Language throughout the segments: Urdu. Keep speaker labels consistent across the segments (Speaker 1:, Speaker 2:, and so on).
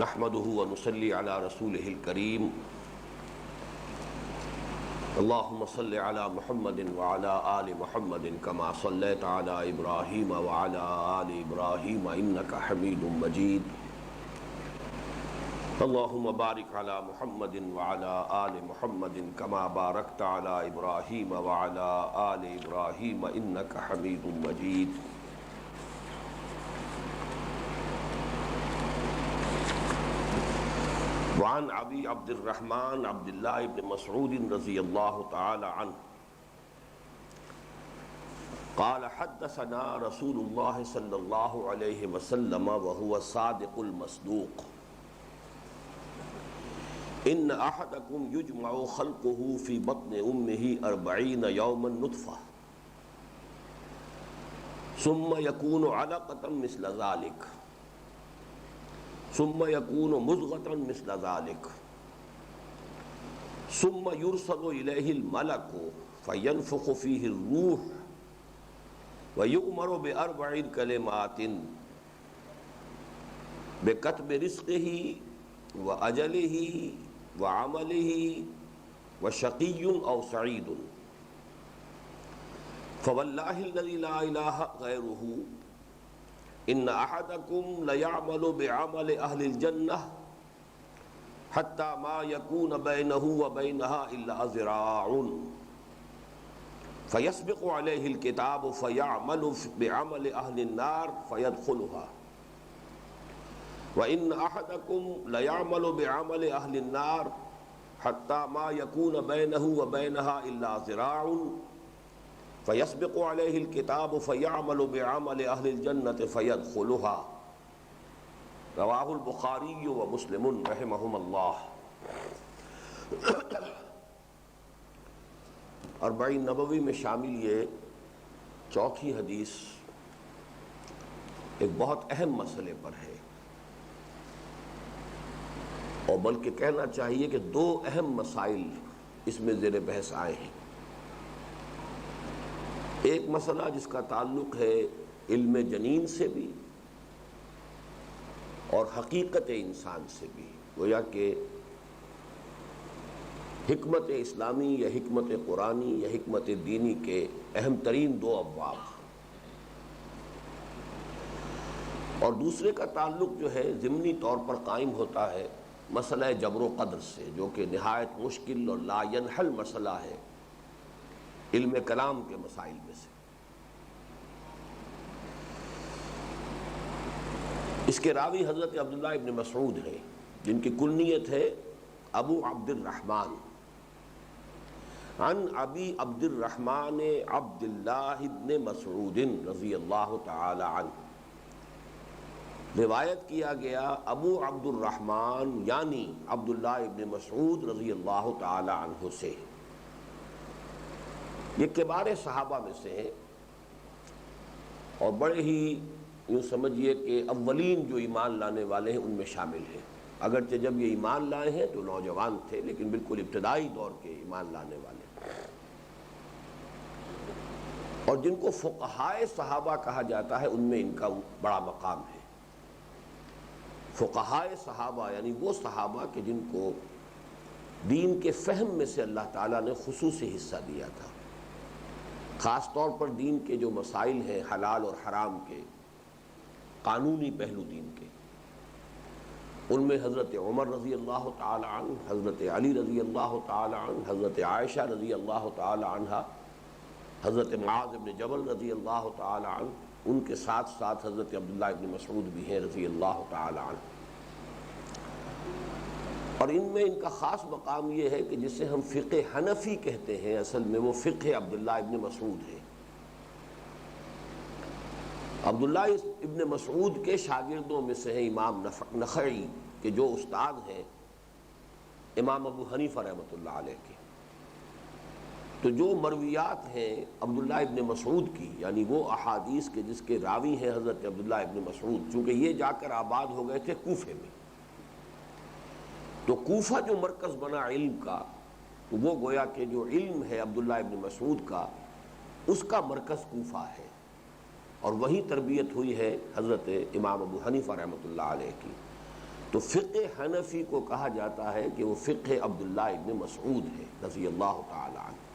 Speaker 1: نحمده ونصلي على رسوله الكريم اللهم صل على محمد وعلى آل محمد كما صليت على إبراهيم وعلى آل إبراهيم إنك حميد مجيد اللهم بارك على محمد وعلى آل محمد كما باركت على إبراهيم وعلى آل إبراهيم إنك حميد مجيد وعن ابی عبد الرحمن عبد اللہ بن مسعود رضی اللہ تعالی عنہ قال حدثنا رسول اللہ صلی اللہ علیہ وسلم وهو الصادق المصدوق ان احدکم یجمع خلقه فی بطن امه 40 یوما نطفہ ثم يكون علقة مثل ذلك ثم يكون مضغة مثل ذلك ثم يرسل إليه الملك فينفخ فيه الروح ويؤمر ب4 كلمات بكتب رزقه وأجله وعمله وشقي أو سعيد فوالله الذي لا إله غيره ان احدکم لیعمل بعمل اہل الجنہ حتی ما یکون بینہ وبینہا الا ذراع فیسبق علیہ الکتاب فیعمل بعمل اہل النار فیدخلها وان احدکم لیعمل بعمل اہل النار حتی ما یکون بینہ وبینہا الا ذراع فیسبق علیہ الکتاب فیعمل بعمل اہل الجنة فیدخلها رواہ البخاری و مسلم رحمہم اللہ۔ اربعین نبوی میں شامل یہ چوتھی حدیث ایک بہت اہم مسئلے پر ہے، اور بلکہ کہنا چاہیے کہ دو اہم مسائل اس میں زیر بحث آئے ہیں۔ ایک مسئلہ جس کا تعلق ہے علم جنین سے بھی اور حقیقت انسان سے بھی، گویا کہ حکمت اسلامی یا حکمت قرآنی یا حکمت دینی کے اہم ترین دو ابواب، اور دوسرے کا تعلق جو ہے ضمنی طور پر قائم ہوتا ہے مسئلہ جبر و قدر سے، جو کہ نہایت مشکل اور لا ینحل مسئلہ ہے علم کلام کے مسائل میں سے۔ اس کے راوی حضرت عبداللہ ابن مسعود ہیں، جن کی کنیت ہے ابو عبد الرحمن، عن ابی عبد الرحمن عبداللہ ابن مسعود رضی اللہ تعالی عنہ، روایت کیا گیا ابو عبد الرحمن یعنی عبداللہ ابن مسعود رضی اللہ تعالی عنہ سے۔ یہ کبار صحابہ میں سے ہیں، اور بڑے ہی یوں سمجھیے کہ اولین جو ایمان لانے والے ہیں ان میں شامل ہیں، اگرچہ جب یہ ایمان لائے ہیں تو نوجوان تھے، لیکن بالکل ابتدائی دور کے ایمان لانے والے، اور جن کو فقہائے صحابہ کہا جاتا ہے ان میں ان کا بڑا مقام ہے۔ فقہائے صحابہ یعنی وہ صحابہ کہ جن کو دین کے فہم میں سے اللہ تعالیٰ نے خصوصی حصہ دیا تھا، خاص طور پر دین کے جو مسائل ہیں حلال اور حرام کے، قانونی پہلو دین کے، ان میں حضرت عمر رضی اللہ تعالی عنہ، حضرت علی رضی اللہ تعالی عنہ، حضرت عائشہ رضی اللہ تعالی عنہ، حضرت معاذ بن جبل رضی اللہ تعالی عنہ، ان کے ساتھ ساتھ حضرت عبداللہ ابن مسعود بھی ہیں رضی اللہ تعالی عنہ۔ اور ان میں ان کا خاص مقام یہ ہے کہ جسے ہم فقہ حنفی کہتے ہیں، اصل میں وہ فقہ عبداللہ ابن مسعود ہے۔ عبداللہ ابن مسعود کے شاگردوں میں سے ہیں امام نخعی کے جو استاد ہیں امام ابو حنیفہ رحمۃ اللہ علیہ کے۔ تو جو مرویات ہیں عبداللہ ابن مسعود کی، یعنی وہ احادیث کے جس کے راوی ہیں حضرت عبداللہ ابن مسعود، چونکہ یہ جا کر آباد ہو گئے تھے کوفے میں، تو کوفہ جو مرکز بنا علم کا، تو وہ گویا کہ جو علم ہے عبداللہ ابن مسعود کا، اس کا مرکز کوفہ ہے، اور وہیں تربیت ہوئی ہے حضرت امام ابو حنیفہ رحمۃ اللہ علیہ کی۔ تو فقہ حنفی کو کہا جاتا ہے کہ وہ فقہ عبداللہ ابن مسعود ہے رضی اللہ تعالی عنہ۔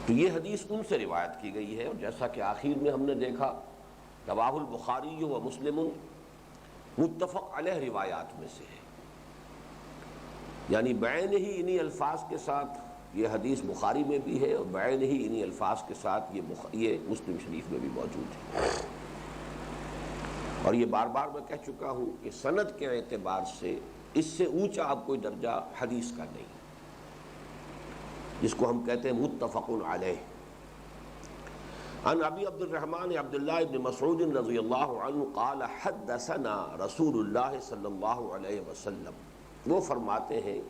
Speaker 1: تو یہ حدیث ان سے روایت کی گئی ہے، اور جیسا کہ آخر میں ہم نے دیکھا رواہ البخاری و مسلم متفق علیہ روایات میں سے ہے، یعنی بعین ہی انہی الفاظ کے ساتھ یہ حدیث بخاری میں بھی ہے، اور بعین ہی انہی الفاظ کے ساتھ یہ مسلم شریف میں بھی موجود ہے۔ اور یہ بار بار میں کہہ چکا ہوں کہ سند کے اعتبار سے اس سے اونچا اب کوئی درجہ حدیث کا نہیں، جس کو ہم کہتے ہیں متفق علیہ۔ عن ابی عبد الرحمن عبداللہ بن مسعود رضی اللہ عنہ قال حدثنا رسول اللہ صلی اللہ علیہ وسلم، وہ فرماتے ہیں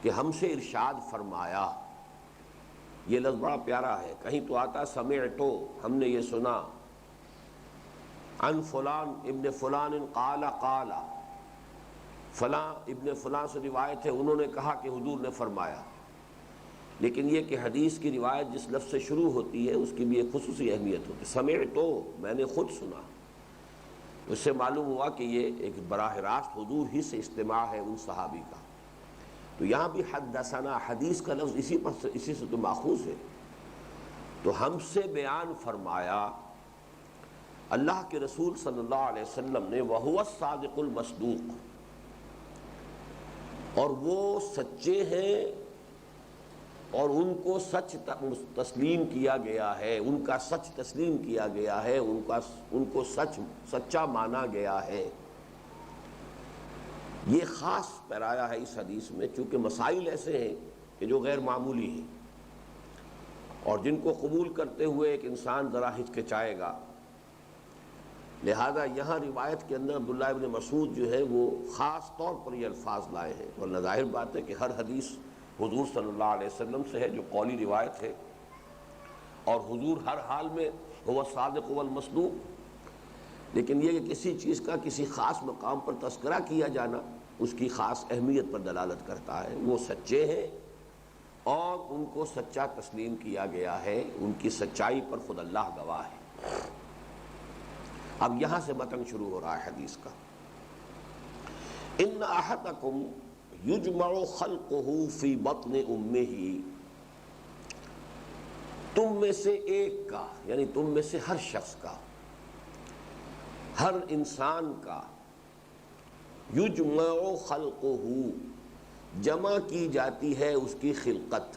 Speaker 1: کہ ہم سے ارشاد فرمایا۔ یہ لفظ بڑا پیارا ہے، کہیں تو آتا سمعتو، ہم نے یہ سنا، عن فلان ابن فلان قال قال، فلاں ابن فلاں سے روایت ہے انہوں نے کہا کہ حضور نے فرمایا۔ لیکن یہ کہ حدیث کی روایت جس لفظ سے شروع ہوتی ہے اس کی بھی ایک خصوصی اہمیت ہوتی ہے۔ سمعتو، میں نے خود سنا، اس سے معلوم ہوا کہ یہ ایک براہ راست حضور ہی سے استماع ہے ان صحابی کا۔ تو یہاں بھی حدثنا، حدیث کا لفظ اسی سے تو ماخوذ ہے، تو ہم سے بیان فرمایا اللہ کے رسول صلی اللہ علیہ وسلم نے، وَهُوَ الصَّادِقُ الْمَصْدُوقُ، اور وہ سچے ہیں اور ان کو سچ تسلیم کیا گیا ہے، ان کا سچ تسلیم کیا گیا ہے، ان کو سچا مانا گیا ہے۔ یہ خاص پیرایا ہے اس حدیث میں، چونکہ مسائل ایسے ہیں کہ جو غیر معمولی ہیں اور جن کو قبول کرتے ہوئے ایک انسان ذرا ہچکچائے گا، لہذا یہاں روایت کے اندر عبداللہ ابن مسعود جو ہے وہ خاص طور پر یہ الفاظ لائے ہیں، اور ظاہر بات ہے کہ ہر حدیث حضور صلی اللہ علیہ وسلم سے ہے جو قولی روایت ہے، اور حضور ہر حال میں هو الصادق والمصدوق، لیکن یہ کہ کسی چیز کا کسی خاص مقام پر تذکرہ کیا جانا اس کی خاص اہمیت پر دلالت کرتا ہے۔ وہ سچے ہیں اور ان کو سچا تسلیم کیا گیا ہے، ان کی سچائی پر خود اللہ گواہ ہے۔ اب یہاں سے متن شروع ہو رہا ہے حدیث کا۔ ان احدکم یجمع خلقہ فی بطن امہ، تم میں سے ایک کا، یعنی تم میں سے ہر شخص کا، ہر انسان کا، یجمع خلقہ، جمع کی جاتی ہے اس کی خلقت،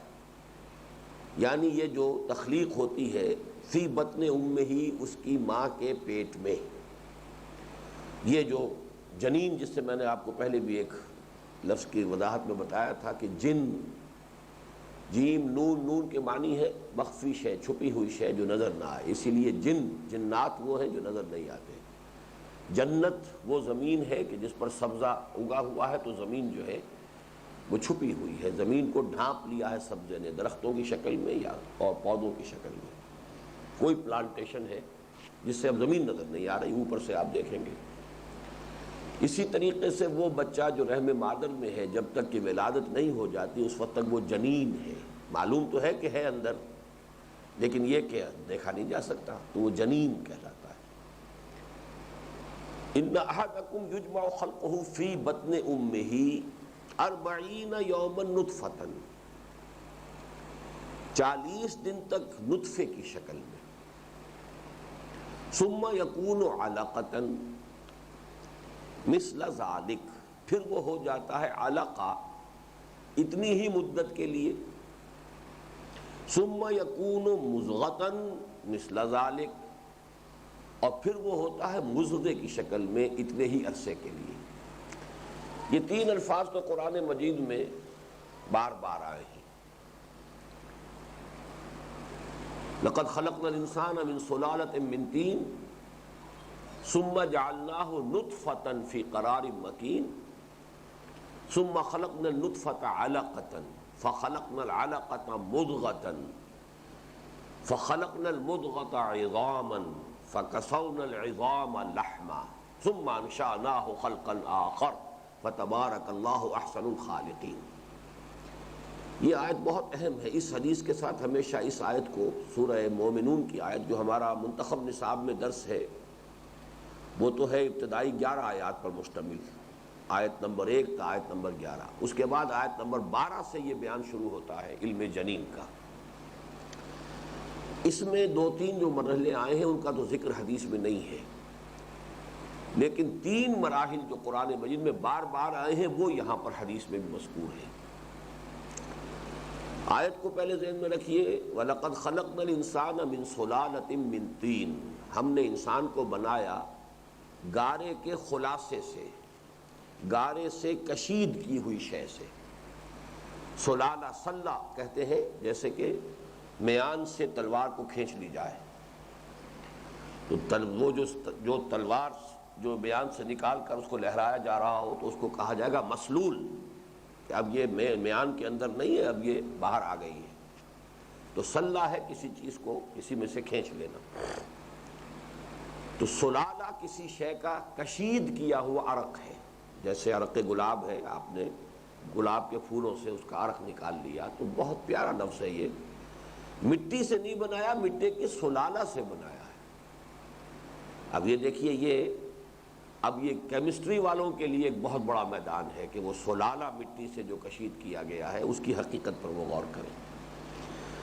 Speaker 1: یعنی یہ جو تخلیق ہوتی ہے، فی بطن امہ، اس کی ماں کے پیٹ میں۔ یہ جو جنین، جس سے میں نے آپ کو پہلے بھی ایک لفظ کی وضاحت میں بتایا تھا کہ جن، جیم نون، نون کے معنی ہے مخفی شے، چھپی ہوئی شے جو نظر نہ آئے، اسی لیے جن، جنات وہ ہیں جو نظر نہیں آتے۔ جنت وہ زمین ہے کہ جس پر سبزہ اگا ہوا ہے، تو زمین جو ہے وہ چھپی ہوئی ہے، زمین کو ڈھانپ لیا ہے سبزے نے، درختوں کی شکل میں یا اور پودوں کی شکل میں۔ کوئی پلانٹیشن ہے جس سے اب زمین نظر نہیں آ رہی، اوپر سے آپ دیکھیں گے۔ اسی طریقے سے وہ بچہ جو رحم مادر میں ہے، جب تک کہ ولادت نہیں ہو جاتی اس وقت تک وہ جنین ہے، معلوم تو ہے کہ ہے اندر، لیکن یہ کہ دیکھا نہیں جا سکتا، تو وہ جنین کہلاتا ہے۔ ان احدکم یجمع خلقہ فی بطن امہ 40 یوما نطفۃ، 40 دن تک نطفے کی شکل میں، ثم یکون علقۃ مثل ذالک، پھر وہ ہو جاتا ہے علقہ اتنی ہی مدت کے لیے، ثم یکون مضغۃ مثل ذالک، اور پھر وہ ہوتا ہے مضغے کی شکل میں اتنے ہی عرصے کے لیے۔ یہ تین الفاظ تو قرآن مجید میں بار بار آئے ہیں۔ لقد خلقنا الانسان من صلالۃ من طین ثم جعلناہ نطفۃ فی قرار مکین ثم خلقنا النطفۃ علقۃ فخلقنا العلقۃ مضغۃ فخلقنا المضغۃ عظاما فکسونا العظام لحما ثم انشأناہ خلقا آخر فتبارک اللہ احسن الخالقین۔ یہ آیت بہت اہم ہے۔ اس حدیث کے ساتھ ہمیشہ اس آیت کو، سورہ مومنون کی آیت جو ہمارا منتخب نصاب میں درس ہے، وہ تو ہے ابتدائی 11 آیات پر مشتمل، آیت نمبر 1 تا آیت نمبر 11۔ اس کے بعد آیت نمبر 12 سے یہ بیان شروع ہوتا ہے علم جنین کا۔ اس میں 2-3 جو مرحلے آئے ہیں ان کا تو ذکر حدیث میں نہیں ہے، لیکن 3 مراحل جو قرآن مجید میں بار بار آئے ہیں وہ یہاں پر حدیث میں بھی مذکور ہیں۔ آیت کو پہلے ذہن میں رکھیے، وَلَقَدْ خَلَقْنَا الْإِنسَانَ مِنْ صُلَالَةٍ مِّن طِينٍ، ہم نے انسان کو بنایا گارے کے خلاصے سے، گارے سے کشید کی ہوئی شے سے۔ سلالہ سلہ کہتے ہیں جیسے کہ میان سے تلوار کو کھینچ لی جائے، تو وہ جو تلوار جو میان سے نکال کر اس کو لہرایا جا رہا ہو تو اس کو کہا جائے گا مسلول، کہ اب یہ میان کے اندر نہیں ہے، اب یہ باہر آ گئی ہے۔ تو سلہ ہے کسی چیز کو کسی میں سے کھینچ لینا۔ تو سلالہ کسی شے کا کشید کیا ہوا عرق ہے، جیسے عرق گلاب ہے، آپ نے گلاب کے پھولوں سے اس کا عرق نکال لیا، تو بہت پیارا لفظ ہے یہ۔ مٹی سے نہیں بنایا، مٹی کی سلالہ سے بنایا ہے۔ اب یہ دیکھیے، اب یہ کیمسٹری والوں کے لیے ایک بہت بڑا میدان ہے کہ وہ سلالہ مٹی سے جو کشید کیا گیا ہے اس کی حقیقت پر وہ غور کریں۔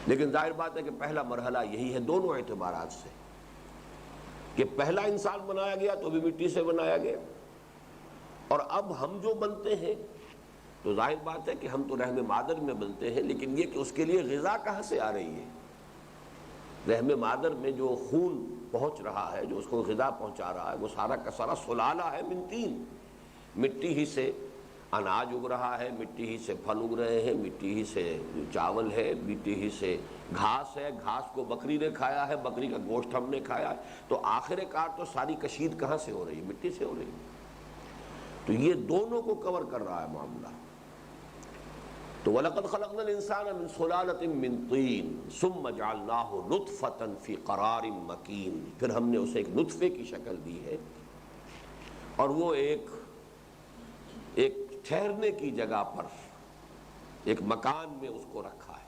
Speaker 1: لیکن ظاہر بات ہے کہ پہلا مرحلہ یہی ہے دونوں اعتبارات سے، کہ پہلا انسان بنایا گیا تو بھی مٹی سے بنایا گیا، اور اب ہم جو بنتے ہیں تو ظاہر بات ہے کہ ہم تو رحم مادر میں بنتے ہیں، لیکن یہ کہ اس کے لیے غذا کہاں سے آ رہی ہے؟ رحم مادر میں جو خون پہنچ رہا ہے، جو اس کو غذا پہنچا رہا ہے، وہ سارا کا سارا سلالہ ہے من طین، مٹی ہی سے اناج اگ رہا ہے، مٹی ہی سے پھل اگ رہے ہیں، مٹی ہی سے چاول ہے، مٹی ہی سے گھاس ہے، گھاس کو بکری نے کھایا ہے، بکری کا گوشت ہم نے کھایا ہے، تو آخر کار تو ساری کشید کہاں سے ہو رہی ہے؟ مٹی سے ہو رہی ہے۔ تو یہ دونوں کو کور کر رہا ہے معاملہ۔ تو وَلَقَدْ خَلَقْنَا الْإِنسَانَ مِنْ صُلَالَةٍ مِّن طِينٍ ثُمَّ جَعَلْنَاهُ نُطْفَةً فِي قَرَارٍ مَّكِينٍ، پھر ہم نے اسے ایک نطفے کی شکل دی ہے، اور وہ ایک ٹھہرنے کی جگہ پر ایک مکان میں اس کو رکھا ہے۔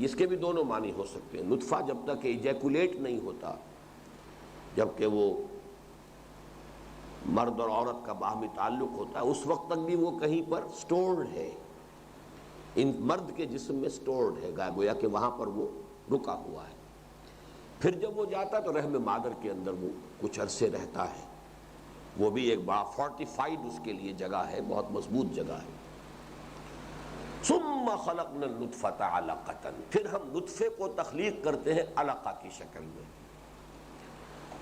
Speaker 1: اس کے بھی دونوں معنی ہو سکتے ہیں۔ نطفہ جب تک ایجیکولیٹ نہیں ہوتا، جبکہ وہ مرد اور عورت کا باہمی تعلق ہوتا ہے، اس وقت تک بھی وہ کہیں پر سٹورڈ ہے، ان مرد کے جسم میں سٹورڈ ہے، گویا کہ وہاں پر وہ رکا ہوا ہے۔ پھر جب وہ جاتا تو رحم مادر کے اندر وہ کچھ عرصے رہتا ہے، وہ بھی ایک بڑا فورٹیفائڈ اس کے لیے جگہ ہے، بہت مضبوط جگہ ہے۔ ثم خلقنا النطفة علقة، پھر ہم نطفے کو تخلیق کرتے ہیں علقہ کی شکل میں۔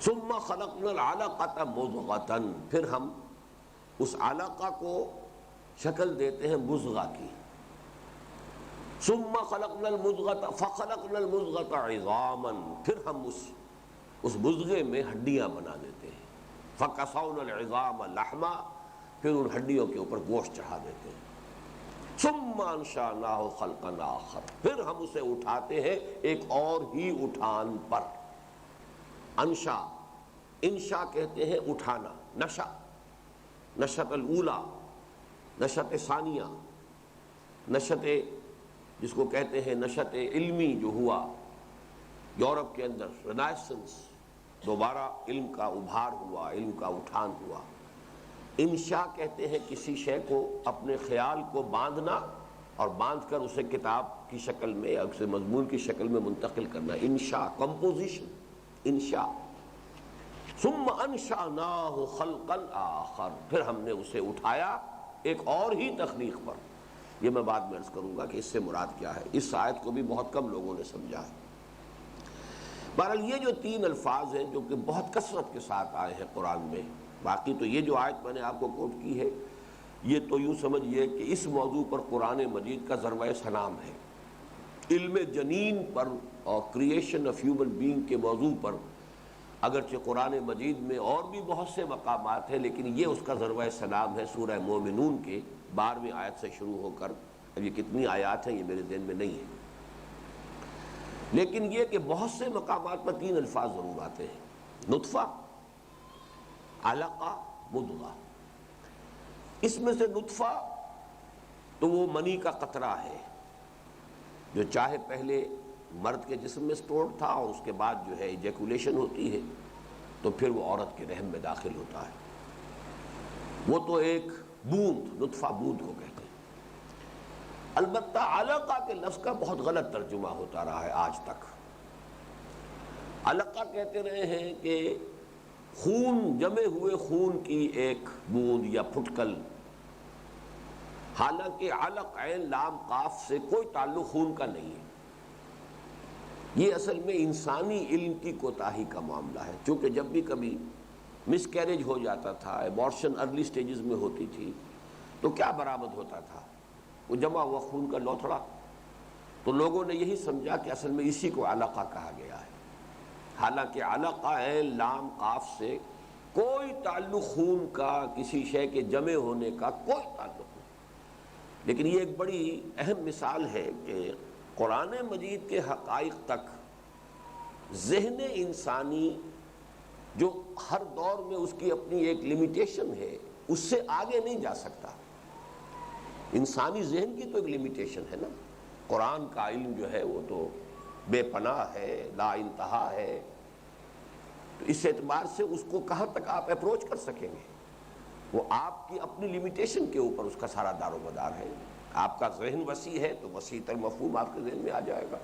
Speaker 1: ثم خلقنا العلقة مضغة، پھر ہم اس علقہ کو شکل دیتے ہیں مضغہ کی۔ ثم خلقنا المضغة فخلقنا المضغة عظاما، پھر ہم اس مضغے میں ہڈیاں بنا دیتے ہیں۔ فکسونا العظام لحما، پھر ان ہڈیوں کے اوپر گوشت چڑھا دیتے ہیں۔ ثم انشأناه خلقا آخر، پھر ہم اسے اٹھاتے ہیں ایک اور ہی اٹھان پر۔ انشا، انشا کہتے ہیں اٹھانا، نشا، نشأۃ الاولی، نشأۃ ثانیہ، نشأۃ جس کو کہتے ہیں نشأۃ علمی جو ہوا یورپ کے اندر، رینائسنس، دوبارہ علم کا ابھار ہوا، علم کا اٹھان ہوا۔ انشاء کہتے ہیں کسی شے کو، اپنے خیال کو باندھنا اور باندھ کر اسے کتاب کی شکل میں یا اسے مضمون کی شکل میں منتقل کرنا، انشاء، کمپوزیشن، انشاء۔ ثم انشأناه خلقا آخر، پھر ہم نے اسے اٹھایا ایک اور ہی تخلیق پر۔ یہ میں بعد میں عرض کروں گا کہ اس سے مراد کیا ہے، اس آیت کو بھی بہت کم لوگوں نے سمجھا ہے۔ بہرحال یہ جو 3 الفاظ ہیں جو کہ بہت کثرت کے ساتھ آئے ہیں قرآن میں، باقی تو یہ جو آیت میں نے آپ کو کوٹ کی ہے یہ تو یوں سمجھیے کہ اس موضوع پر قرآن مجید کا ذروۂ سلام ہے۔ علم جنین پر اور کریشن آف ہیومن بینگ کے موضوع پر اگرچہ قرآن مجید میں اور بھی بہت سے مقامات ہیں، لیکن یہ اس کا ذروۂ سلام ہے۔ سورہ مومنون کے 12ویں آیت سے شروع ہو کر، اب یہ کتنی آیات ہیں یہ میرے ذہن میں نہیں ہے، لیکن یہ کہ بہت سے مقامات پر 3 الفاظ ضرور آتے ہیں، نطفہ، علقہ، مضغہ۔ اس میں سے نطفہ تو وہ منی کا قطرہ ہے جو چاہے پہلے مرد کے جسم میں سٹورڈ تھا اور اس کے بعد جو ہے ایجیکولیشن ہوتی ہے تو پھر وہ عورت کے رحم میں داخل ہوتا ہے. وہ تو ایک بوند، نطفہ بوند کو کہتے ہیں. البتہ علقہ کے لفظ کا بہت غلط ترجمہ ہوتا رہا ہے آج تک. علقہ کہتے رہے ہیں کہ خون، جمے ہوئے خون کی ایک بوند یا پھٹکل، حالانکہ علق عین لام قاف سے کوئی تعلق خون کا نہیں ہے. یہ اصل میں انسانی علم کی کوتاہی کا معاملہ ہے. چونکہ جب بھی کبھی مس کیریج ہو جاتا تھا، ایبارشن ارلی سٹیجز میں ہوتی تھی، تو کیا برآمد ہوتا تھا؟ وہ جمع ہوا خون کا لوتھڑا. تو لوگوں نے یہی سمجھا کہ اصل میں اسی کو علقہ کہا گیا ہے، حالانکہ علقہ عین لام قاف سے کوئی تعلق خون کا، کسی شے کے جمع ہونے کا کوئی تعلق نہیں. لیکن یہ ایک بڑی اہم مثال ہے کہ قرآن مجید کے حقائق تک ذہن انسانی، جو ہر دور میں اس کی اپنی ایک لمیٹیشن ہے، اس سے آگے نہیں جا سکتا. انسانی ذہن کی تو ایک لمیٹیشن ہے نا. قرآن کا علم جو ہے وہ تو بے پناہ ہے، لا انتہا ہے. تو اس اعتبار سے اس کو کہاں تک آپ اپروچ کر سکیں گے؟ وہ آپ کی اپنی لمیٹیشن کے اوپر اس کا سارا دار و مدار ہے. آپ کا ذہن وسیع ہے تو وسیع تر مفہوم آپ کے ذہن میں آ جائے گا.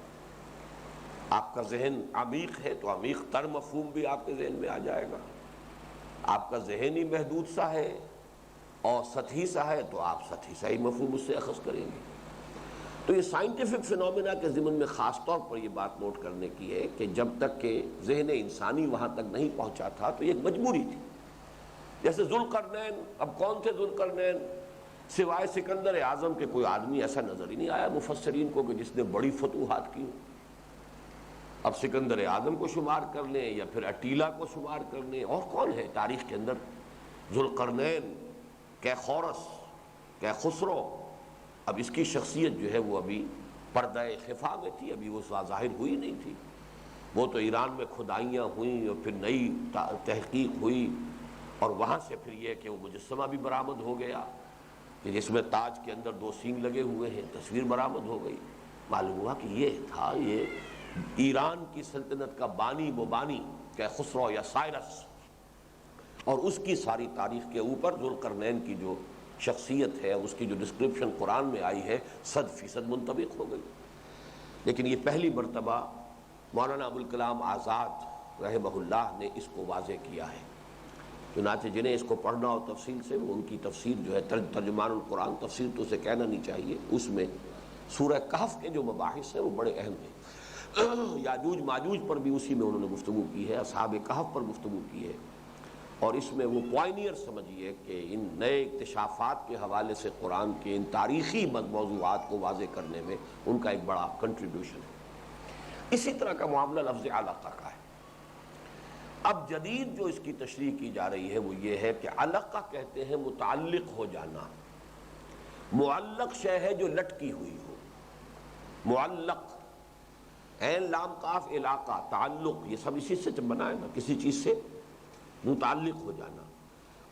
Speaker 1: آپ کا ذہن عمیق ہے تو عمیق تر مفہوم بھی آپ کے ذہن میں آ جائے گا. آپ کا ذہن ہی محدود سا ہے اور سطحی سا ہے تو آپ سطحی سا ہی مفہوم اس سے اخذ کریں گے. تو یہ سائنٹیفک فینومینا کے ضمن میں خاص طور پر یہ بات نوٹ کرنے کی ہے کہ جب تک کہ ذہن انسانی وہاں تک نہیں پہنچا تھا تو یہ ایک مجبوری تھی. جیسے ذوالقرنین، اب کون تھے ذوالقرنین؟ سوائے سکندر اعظم کے کوئی آدمی ایسا نظر ہی نہیں آیا مفسرین کو کہ جس نے بڑی فتوحات کی. اب سکندر اعظم کو شمار کر لیں یا پھر اٹیلا کو شمار کر لیں، اور کون ہے تاریخ کے اندر؟ ذوالقرنین، کیخورس، کیخسرو. اب اس کی شخصیت جو ہے وہ ابھی پردہ خفا میں تھی، ابھی وہ ظاہر ہوئی نہیں تھی. وہ تو ایران میں کھدائیاں ہوئیں اور پھر نئی تحقیق ہوئی، اور وہاں سے پھر یہ کہ وہ مجسمہ بھی برآمد ہو گیا کہ جس میں تاج کے اندر 2 سینگ لگے ہوئے ہیں. تصویر برآمد ہو گئی. معلوم ہوا کہ یہ تھا، یہ ایران کی سلطنت کا بانی مبانی کیخسرو یا سائرس، اور اس کی ساری تاریخ کے اوپر ذوالقرنین کی جو شخصیت ہے، اس کی جو ڈسکرپشن قرآن میں آئی ہے 100% منطبق ہو گئی. لیکن یہ پہلی مرتبہ مولانا ابوالکلام آزاد رحمہ اللہ نے اس کو واضح کیا ہے. چنانچہ جنہیں اس کو پڑھنا ہو تفصیل سے، وہ ان کی تفسیر جو ہے ترجمان القرآن، تفسیر تو اسے کہنا نہیں چاہیے، اس میں سورہ کہف کے جو مباحث ہیں وہ بڑے اہم ہیں. یاجوج ماجوج پر بھی اسی میں انہوں نے گفتگو کی ہے، اصحاب کہف پر گفتگو کی ہے، اور اس میں وہ پوائنیئر سمجھیے کہ ان نئے اکتشافات کے حوالے سے قرآن کے ان تاریخی موضوعات کو واضح کرنے میں ان کا ایک بڑا کنٹریبیوشن ہے. اسی طرح کا معاملہ لفظ علقہ کا ہے. اب جدید جو اس کی تشریح کی جا رہی ہے وہ یہ ہے کہ علقہ کہتے ہیں متعلق ہو جانا. معلق شے ہے جو لٹکی ہوئی ہو. معلق عین لام قاف علاقہ، تعلق، یہ سب اسی سے بنا ہے نا، کسی چیز سے متعلق ہو جانا.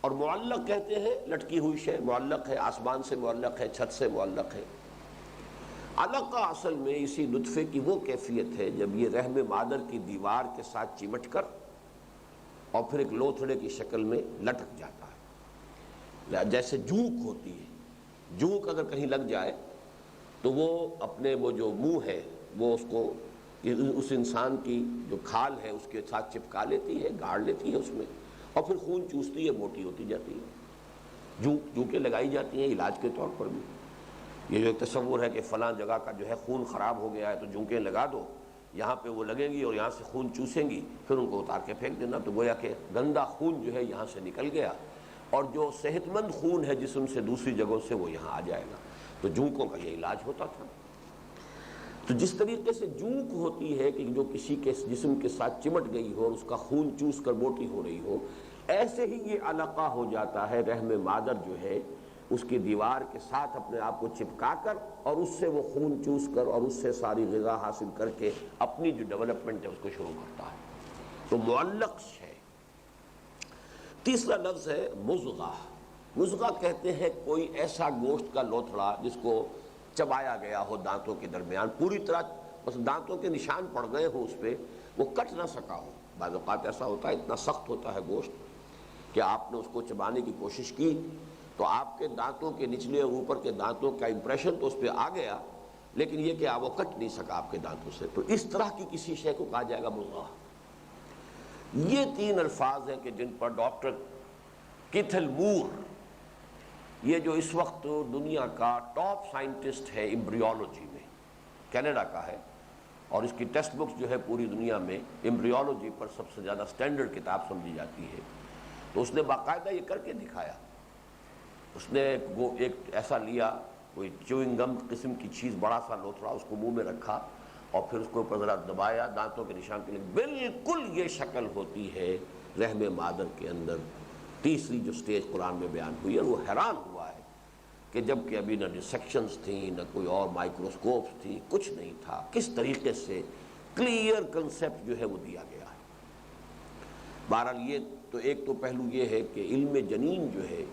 Speaker 1: اور معلق کہتے ہیں لٹکی ہوئی شے، معلق ہے، آسمان سے معلق ہے، چھت سے معلق ہے. علقہ اصل میں اسی نطفے کی وہ کیفیت ہے جب یہ رحم مادر کی دیوار کے ساتھ چمٹ کر اور پھر ایک لوتھڑے کی شکل میں لٹک جاتا ہے. جیسے جونک ہوتی ہے، جونک اگر کہیں لگ جائے تو وہ اپنے وہ جو منہ ہے وہ اس کو اس انسان کی جو کھال ہے اس کے ساتھ چپکا لیتی ہے، گاڑ لیتی ہے اس میں، اور پھر خون چوستی ہے، موٹی ہوتی جاتی ہے. جونکیں لگائی جاتی ہیں علاج کے طور پر بھی. یہ جو تصور ہے کہ فلاں جگہ کا جو ہے خون خراب ہو گیا ہے تو جونکیں لگا دو، یہاں پہ وہ لگیں گی اور یہاں سے خون چوسیں گی، پھر ان کو اتار کے پھینک دینا، تو گویا کہ گندا خون جو ہے یہاں سے نکل گیا اور جو صحت مند خون ہے جسم سے دوسری جگہوں سے وہ یہاں آ جائے گا. تو جونکوں کا یہ علاج ہوتا تھا. تو جس طریقے سے جونک ہوتی ہے کہ جو کسی کے جسم کے ساتھ چمٹ گئی ہو اور اس کا خون چوس کر موٹی ہو رہی ہو، ایسے ہی یہ علقہ ہو جاتا ہے رحم مادر جو ہے اس کی دیوار کے ساتھ اپنے آپ کو چپکا کر، اور اس سے وہ خون چوس کر اور اس سے ساری غذا حاصل کر کے اپنی جو ڈیولپمنٹ ہے اس کو شروع کرتا ہے. تو معلق ہے. تیسرا لفظ ہے مضغہ. مضغہ کہتے ہیں کوئی ایسا گوشت کا لوتھڑا جس کو چبایا گیا ہو دانتوں کے درمیان، پوری طرح بس دانتوں کے نشان پڑ گئے ہوں اس پہ، وہ کٹ نہ سکا ہو. بعض اوقات ایسا ہوتا ہے اتنا سخت ہوتا ہے گوشت کہ آپ نے اس کو چبانے کی کوشش کی تو آپ کے دانتوں کے نچلے اور اوپر کے دانتوں کا امپریشن تو اس پہ آ گیا، لیکن یہ کہ آپ وہ کٹ نہیں سکا آپ کے دانتوں سے، تو اس طرح کی کسی شے کو کہا جائے گا مضغہ۔ یہ تین الفاظ ہیں کہ جن پر ڈاکٹر کیتھل مور، یہ جو اس وقت دنیا کا ٹاپ سائنٹسٹ ہے ایمبریولوجی میں، کینیڈا کا ہے، اور اس کی ٹیکسٹ بکس جو ہے پوری دنیا میں ایمبریولوجی پر سب سے زیادہ سٹینڈرڈ کتاب سمجھی جاتی ہے، تو اس نے باقاعدہ یہ کر کے دکھایا۔ اس نے وہ ایک ایسا لیا، کوئی چیونگ گم قسم کی چیز، بڑا سا لوتھڑا، اس کو منہ میں رکھا اور پھر اس کو اوپر ذرا دبایا دانتوں کے نشان کے لیے، بالکل یہ شکل ہوتی ہے رحم مادر کے اندر تیسری جو سٹیج قرآن میں بیان ہوئی ہے۔ وہ حیران ہوا ہے کہ جب کہ ابھی نہ ڈسیکشنز تھیں، نہ کوئی اور مائکروسکوپس تھی، کچھ نہیں تھا، کس طریقے سے کلیئر کنسیپٹ جو ہے وہ دیا گیا ہے۔ بہرحال یہ تو ایک تو پہلو یہ ہے کہ علم جنین جو ہے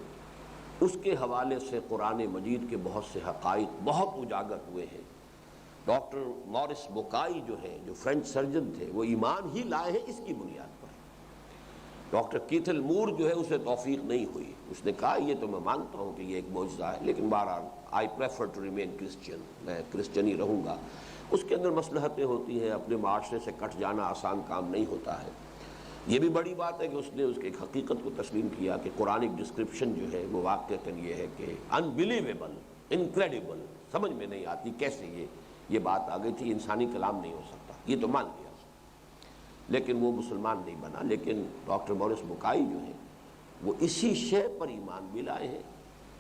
Speaker 1: اس کے حوالے سے قرآن مجید کے بہت سے حقائق بہت اجاگر ہوئے ہیں۔ ڈاکٹر مورس بوکائی جو ہے، جو فرینچ سرجن تھے، وہ ایمان ہی لائے ہیں اس کی بنیاد پر۔ ڈاکٹر کیتھل مور جو ہے اسے توفیق نہیں ہوئی، اس نے کہا یہ تو میں مانتا ہوں کہ یہ ایک معجزہ ہے، لیکن بہرحال I prefer to remain Christian, میں کرسچن ہی رہوں گا۔ اس کے اندر مصلحتیں ہوتی ہیں، اپنے معاشرے سے کٹ جانا آسان کام نہیں ہوتا ہے۔ یہ بھی بڑی بات ہے کہ اس نے اس کی ایک حقیقت کو تسلیم کیا کہ قرآنک ڈسکرپشن جو ہے وہ واقعتاً یہ ہے کہ انبلیویبل، انکریڈیبل، سمجھ میں نہیں آتی کیسے یہ بات آ گئی تھی، انسانی کلام نہیں ہو سکتا، یہ تو مان لیا اس نے، لیکن وہ مسلمان نہیں بنا۔ لیکن ڈاکٹر مورس بوکائی جو ہیں وہ اسی شے پر ایمان بھی لائے ہیں،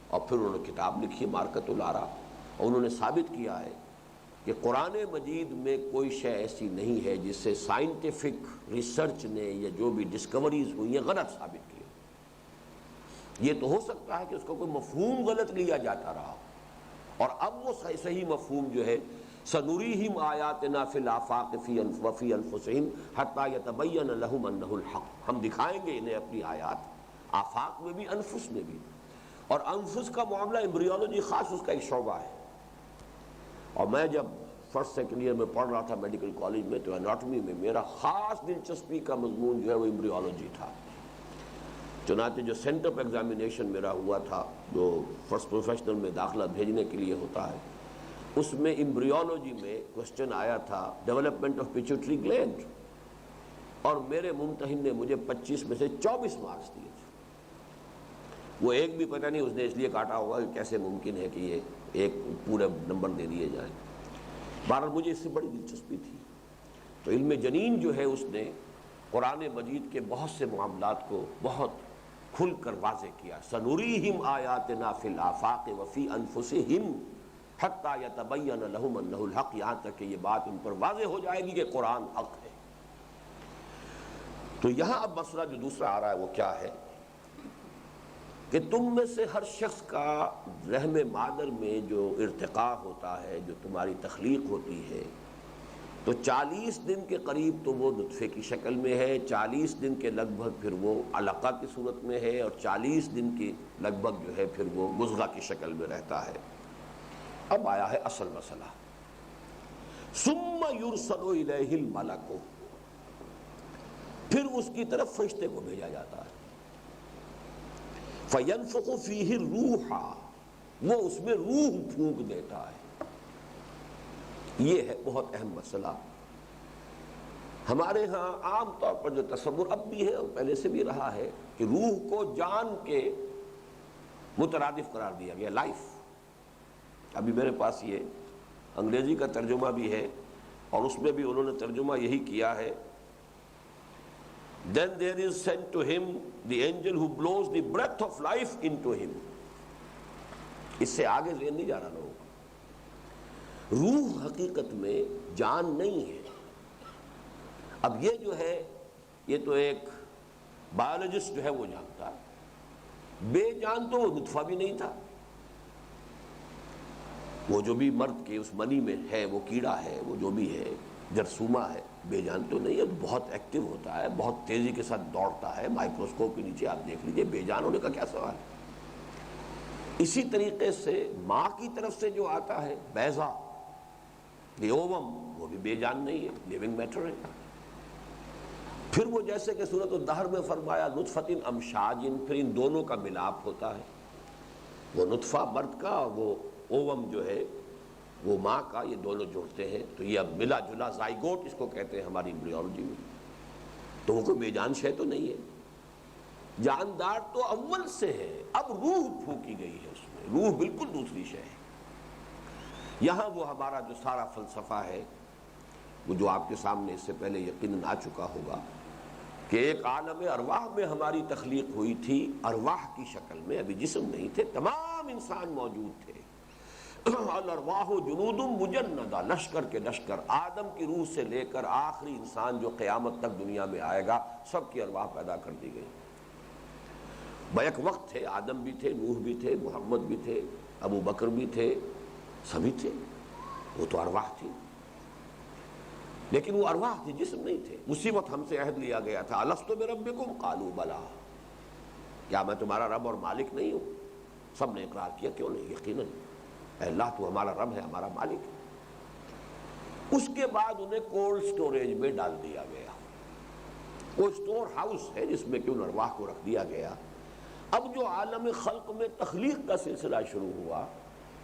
Speaker 1: اور پھر انہوں نے کتاب لکھی مارکت الآراء، اور انہوں نے ثابت کیا ہے کہ قرآن مجید میں کوئی شے ایسی نہیں ہے جس سے سائنٹیفک ریسرچ نے یا جو بھی ڈسکوریز ہوئی ہیں غلط ثابت کی۔ یہ تو ہو سکتا ہے کہ اس کا کوئی مفہوم غلط لیا جاتا رہا، اور اب وہ صحیح مفہوم جو ہے سنریہم آیاتنا فی الآفاق وفی انفسہم حتی یتبین لہم انہ الحق، ہم دکھائیں گے انہیں اپنی آیات، آفاق میں بھی انفس میں بھی، اور انفس کا معاملہ ایمبریولوجی خاص اس کا ایک شعبہ ہے۔ اور میں جب فرسٹ سیکنڈ ایئر میں پڑھ رہا تھا میڈیکل کالج میں، تو اناٹمی میں میرا خاص دلچسپی کا مضمون جو ہے وہ ایمبریولوجی تھا۔ چنانچہ جو سینٹ آف ایگزامینیشن میرا ہوا تھا، جو فرسٹ پروفیشنل میں داخلہ بھیجنے کے لیے ہوتا ہے، اس میں ایمبریولوجی میں کوسچن آیا تھا ڈیولپمنٹ آف پیچوٹری گلینڈ، اور میرے ممتحن نے مجھے 25 میں سے 24 مارکس دیے تھے۔ وہ ایک بھی پتہ نہیں اس نے اس لیے کاٹا ہوگا کہ کیسے ممکن ہے کہ یہ ایک پورے نمبر دے دیے جائیں۔ بہرحال مجھے اس سے بڑی دلچسپی تھی، تو علم جنین جو ہے اس نے قرآن مجید کے بہت سے معاملات کو بہت کھل کر واضح کیا۔ سنریہم آیاتنا فی الآفاق وفی انفسہم حتی یتبین لہم انہ الحق، یہاں تک کہ یہ بات ان پر واضح ہو جائے گی کہ قرآن حق ہے۔ تو یہاں اب مسئلہ جو دوسرا آ رہا ہے وہ کیا ہے کہ تم میں سے ہر شخص کا رحم مادر میں جو ارتقاء ہوتا ہے، جو تمہاری تخلیق ہوتی ہے، تو 40 دن کے قریب تو وہ نطفے کی شکل میں ہے، 40 دن کے لگ بھگ پھر وہ علقہ کی صورت میں ہے، اور 40 دن کی لگ بھگ جو ہے پھر وہ مضغہ کی شکل میں رہتا ہے۔ اب آیا ہے اصل مسئلہ، ثم یرسل الیہ الملک، پھر اس کی طرف فرشتے کو بھیجا جاتا ہے، فینفخ فیہ الروح، وہ اس میں روح پھونک دیتا ہے۔ یہ ہے بہت اہم مسئلہ۔ ہمارے ہاں عام طور پر جو تصور اب بھی ہے اور پہلے سے بھی رہا ہے کہ روح کو جان کے مترادف قرار دیا گیا، لائف۔ ابھی میرے پاس یہ انگریزی کا ترجمہ بھی ہے، اور اس میں بھی انہوں نے ترجمہ یہی کیا ہے، then there is sent to him the angel who blows the breath of life into him۔ اس سے آگے ذہن نہیں جا رہا لوگوں کا۔ روح حقیقت میں جان نہیں ہے۔ اب یہ جو ہے یہ تو ایک بایولوجسٹ جو ہے وہ جانتا ہے، بے جان تو وہ نطفہ بھی نہیں تھا، وہ جو بھی مرد کے اس منی میں ہے، وہ کیڑا ہے، وہ جو بھی ہے، جرثومہ ہے، بے جان تو نہیں ہے، بہت ایکٹیو ہوتا ہے، بہت تیزی کے ساتھ دوڑتا ہے، مائکروسکوپ کے نیچے آپ دیکھ لیجئے، بے جان ہونے کا کیا سوال ہے۔ اسی طریقے سے ماں کی طرف سے جو آتا ہے بیضہ، دی اووم، وہ بھی بے جان نہیں ہے، لیونگ میٹر ہے۔ پھر وہ جیسے کہ سورۃ الدہر میں فرمایا نطفۃ امشاج، پھر ان دونوں کا ملاپ ہوتا ہے، وہ نطفہ مرد کا اور وہ اوم جو ہے وہ ماں کا، یہ دونوں جڑتے ہیں تو یہ اب ملا جلا زائگوٹ اس کو کہتے ہیں ہماری ایمبریولوجی میں۔ تو وہ کوئی بے جان شے تو نہیں ہے، جاندار تو اول سے ہے، اب روح پھونکی گئی ہے اس میں، روح بالکل دوسری شے ہے۔ یہاں وہ ہمارا جو سارا فلسفہ ہے وہ جو آپ کے سامنے اس سے پہلے یقیناً آ چکا ہوگا کہ ایک عالم ارواح میں ہماری تخلیق ہوئی تھی، ارواح کی شکل میں، ابھی جسم نہیں تھے، تمام انسان موجود تھے۔ الارواح جنود مجندہ، لشکر کے لشکر، آدم کی روح سے لے کر آخری انسان جو قیامت تک دنیا میں آئے گا سب کی ارواح پیدا کر دی گئی۔ بیک وقت تھے، آدم بھی تھے، نوح بھی تھے، محمد بھی تھے، ابو بکر بھی تھے، سبھی تھے، وہ تو ارواح تھی، لیکن وہ ارواح تھی، جسم نہیں تھے۔ اسی وقت ہم سے عہد لیا گیا تھا الست بربکم قالوا بلا، کیا میں تمہارا رب اور مالک نہیں ہوں؟ سب نے اقرار کیا، کیوں نہیں، یقیناً اے اللہ تو ہمارا رب ہے، ہمارا مالک ہے۔ اس کے بعد انہیں کولڈ سٹوریج میں ڈال دیا گیا، وہ اسٹور ہاؤس ہے جس میں کہ ان ارواح کو رکھ دیا گیا۔ اب جو عالم خلق میں تخلیق کا سلسلہ شروع ہوا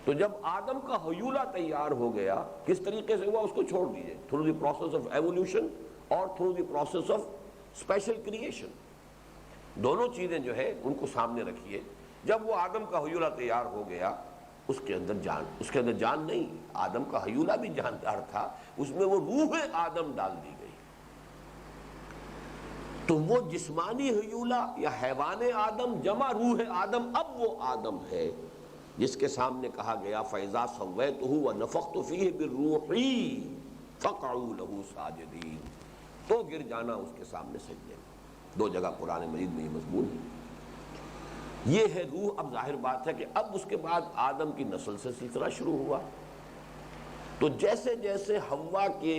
Speaker 1: تو جب آدم کا حیولہ تیار ہو گیا، کس طریقے سے ہوا اس کو چھوڑ دیجئے، through the process of evolution اور through the process of special creation, دونوں چیزیں جو ہے ان کو سامنے رکھیے۔ جب وہ آدم کا حیولہ تیار ہو گیا، اس کے اندر جان نہیں، آدم کا حیولہ بھی جاندار تھا، اس میں وہ روح آدم ڈال دی گئی، تو وہ جسمانی حیولہ یا حیوان آدم جمع روح آدم اب وہ آدم ہے جس کے سامنے کہا گیا فَإِذَا سَوَّيْتُهُ وَنَفَخْتُ فِيهِ بِالرُّوحِ فَقَعُوا لَهُ سَاجِدِينَ، تو گر جانا اس کے سامنے سجدے میں۔ دو جگہ قرآن مجید میں یہ مضمون ہے۔ یہ ہے روح۔ اب ظاہر بات ہے کہ اب اس کے بعد آدم کی نسل سے سلسلہ شروع ہوا، تو جیسے جیسے حوا کے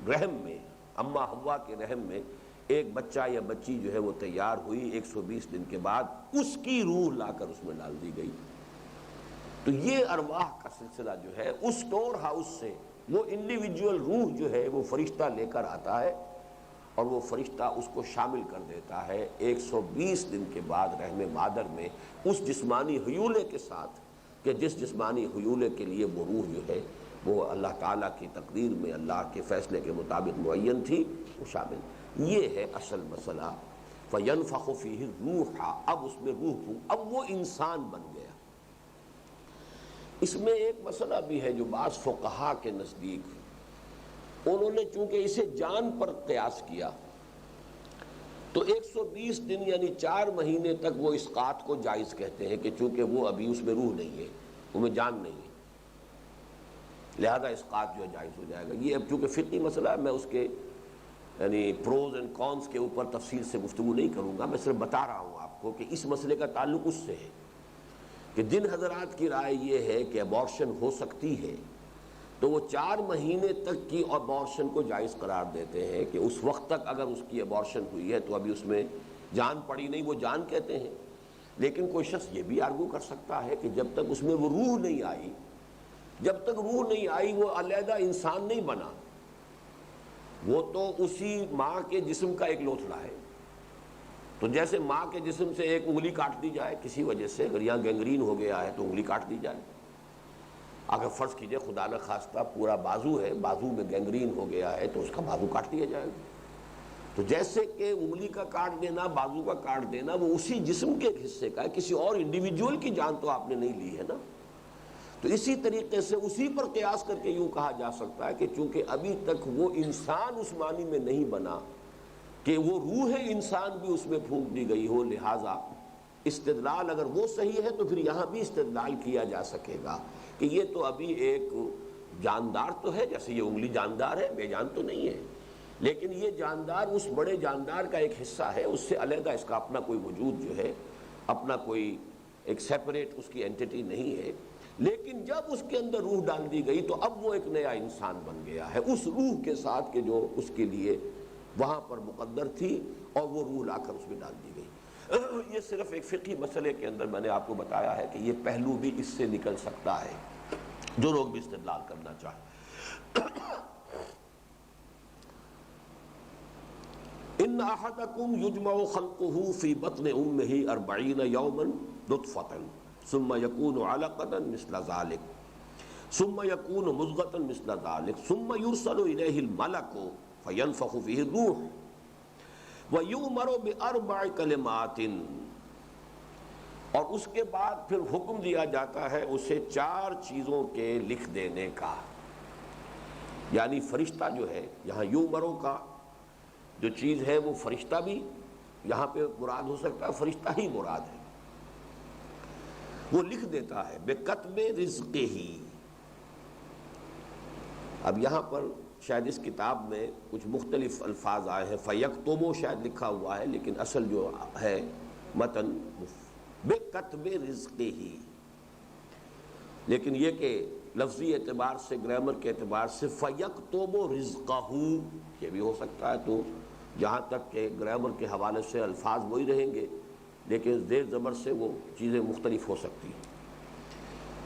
Speaker 1: رحم میں، اما حوا کے رحم میں ایک بچہ یا بچی جو ہے وہ تیار ہوئی، 120 دن کے بعد اس کی روح لا کر اس میں ڈال دی گئی۔ تو یہ ارواح کا سلسلہ جو ہے اس اسٹور ہاؤس سے وہ انڈیویجول روح جو ہے وہ فرشتہ لے کر آتا ہے، اور وہ فرشتہ اس کو شامل کر دیتا ہے 120 دن کے بعد رحم مادر میں اس جسمانی حیولے کے ساتھ، کہ جس جسمانی حیولے کے لیے وہ روح جو ہے وہ اللہ تعالیٰ کی تقدیر میں، اللہ کے فیصلے کے مطابق معین تھی، وہ شامل۔ یہ ہے اصل مسئلہ، فَيَنْفَخُ فِيهِ الرُّوحَ، اب اس میں روح ہوں، اب وہ انسان بن گیا۔ اس میں ایک مسئلہ بھی ہے جو بعض فقہا کے نزدیک، انہوں نے چونکہ اسے جان پر قیاس کیا تو 120 دن یعنی 4 مہینے تک وہ اسقاط کو جائز کہتے ہیں، کہ چونکہ وہ ابھی اس میں روح نہیں ہے، اس میں جان نہیں ہے، لہذا اسقاط جو ہے جائز ہو جائے گا۔ یہ اب چونکہ فقہی مسئلہ ہے، میں اس کے یعنی پروز اینڈ کونس کے اوپر تفصیل سے گفتگو نہیں کروں گا، میں صرف بتا رہا ہوں آپ کو کہ اس مسئلے کا تعلق اس سے ہے کہ جن حضرات کی رائے یہ ہے کہ ابارشن ہو سکتی ہے تو وہ 4 مہینے تک کی ابارشن کو جائز قرار دیتے ہیں، کہ اس وقت تک اگر اس کی ابارشن ہوئی ہے تو ابھی اس میں جان پڑی نہیں، وہ جان کہتے ہیں۔ لیکن کوئی شخص یہ بھی آرگو کر سکتا ہے کہ جب تک اس میں وہ روح نہیں آئی، جب تک روح نہیں آئی وہ علیحدہ انسان نہیں بنا، وہ تو اسی ماں کے جسم کا ایک لوتھڑا ہے۔ تو جیسے ماں کے جسم سے ایک انگلی کاٹ دی جائے کسی وجہ سے، اگر یہاں گینگرین ہو گیا ہے تو انگلی کاٹ دی جائے، اگر فرض کیجئے خدا نہ خواستہ پورا بازو ہے، بازو میں گینگرین ہو گیا ہے تو اس کا بازو کاٹ دیا جائے گا۔ تو جیسے کہ انگلی کا کاٹ دینا، بازو کا کاٹ دینا، وہ اسی جسم کے ایک حصے کا ہے، کسی اور انڈیویجول کی جان تو آپ نے نہیں لی ہے نا۔ تو اسی طریقے سے اسی پر قیاس کر کے یوں کہا جا سکتا ہے کہ چونکہ ابھی تک وہ انسان اس معنی میں نہیں بنا کہ وہ روح انسان بھی اس میں پھونک دی گئی ہو، لہٰذا استدلال اگر وہ صحیح ہے تو پھر یہاں بھی استدلال کیا جا سکے گا کہ یہ تو ابھی ایک جاندار تو ہے، جیسے یہ انگلی جاندار ہے، بے جان تو نہیں ہے، لیکن یہ جاندار اس بڑے جاندار کا ایک حصہ ہے، اس سے علیحدہ اس کا اپنا کوئی وجود جو ہے، اپنا کوئی ایک سیپریٹ اس کی اینٹیٹی نہیں ہے۔ لیکن جب اس کے اندر روح ڈال دی گئی تو اب وہ ایک نیا انسان بن گیا ہے، اس روح کے ساتھ کہ جو اس کے لیے وہاں پر مقدر تھی، اور وہ روح لا کر اس میں ڈال دی گئی۔ یہ صرف ایک فقہی مسئلے کے اندر میں نے آپ کو بتایا ہے کہ یہ پہلو بھی اس سے نکل سکتا ہے، جو لوگ بھی استدلال کرنا چاہیں۔ ان احدکم یجمع خلقہ فی بطن امہ 40 یوما نطفۃ ثم یکون علقۃ مثل ذلک ثم یکون مضغۃ مثل ذلک ثم یرسل الیہ الملک فینفخ فیہ الروح ویؤمر باربع کلمات، اور اس کے بعد پھر حکم دیا جاتا ہے اسے 4 چیزوں کے لکھ دینے کا. یعنی فرشتہ جو ہے، یہاں یؤمروں کا جو چیز ہے وہ فرشتہ بھی یہاں پہ مراد ہو سکتا ہے، فرشتہ ہی مراد ہے. وہ لکھ دیتا ہے بکتب رزقہ. اب یہاں پر شاید اس کتاب میں کچھ مختلف الفاظ آئے ہیں، فیکتبو شاید لکھا ہوا ہے، لیکن اصل جو ہے متن بکتب رزقہ. لیکن یہ کہ لفظی اعتبار سے، گرامر کے اعتبار سے فیکتب رزقہ یہ بھی ہو سکتا ہے. تو جہاں تک کہ گرامر کے حوالے سے الفاظ وہی رہیں گے، لیکن زیر زبر سے وہ چیزیں مختلف ہو سکتی ہیں.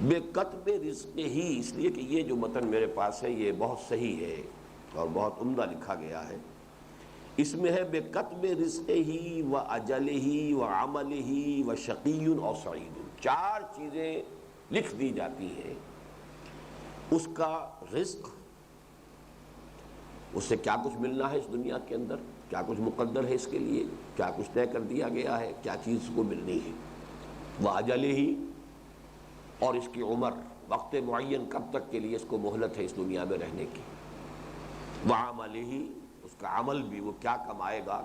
Speaker 1: بکتب رزقہ ہی، اس لیے کہ یہ جو متن میرے پاس ہے یہ بہت صحیح ہے اور بہت عمدہ لکھا گیا ہے. اس میں ہے بکتب رزقہ و اجلہ و عملہ و شقی او سعید. 4 چیزیں لکھ دی جاتی ہیں. اس کا رزق، اس سے کیا کچھ ملنا ہے اس دنیا کے اندر، کیا کچھ مقدر ہے اس کے لیے، کیا کچھ طے کر دیا گیا ہے، کیا چیز اس کو ملنی ہے. وہ اجلہ ہی، اور اس کی عمر، وقت معین کب تک کے لیے اس کو مہلت ہے اس دنیا میں رہنے کی. وہ عملہ ہی، اس کا عمل بھی، وہ کیا کمائے گا،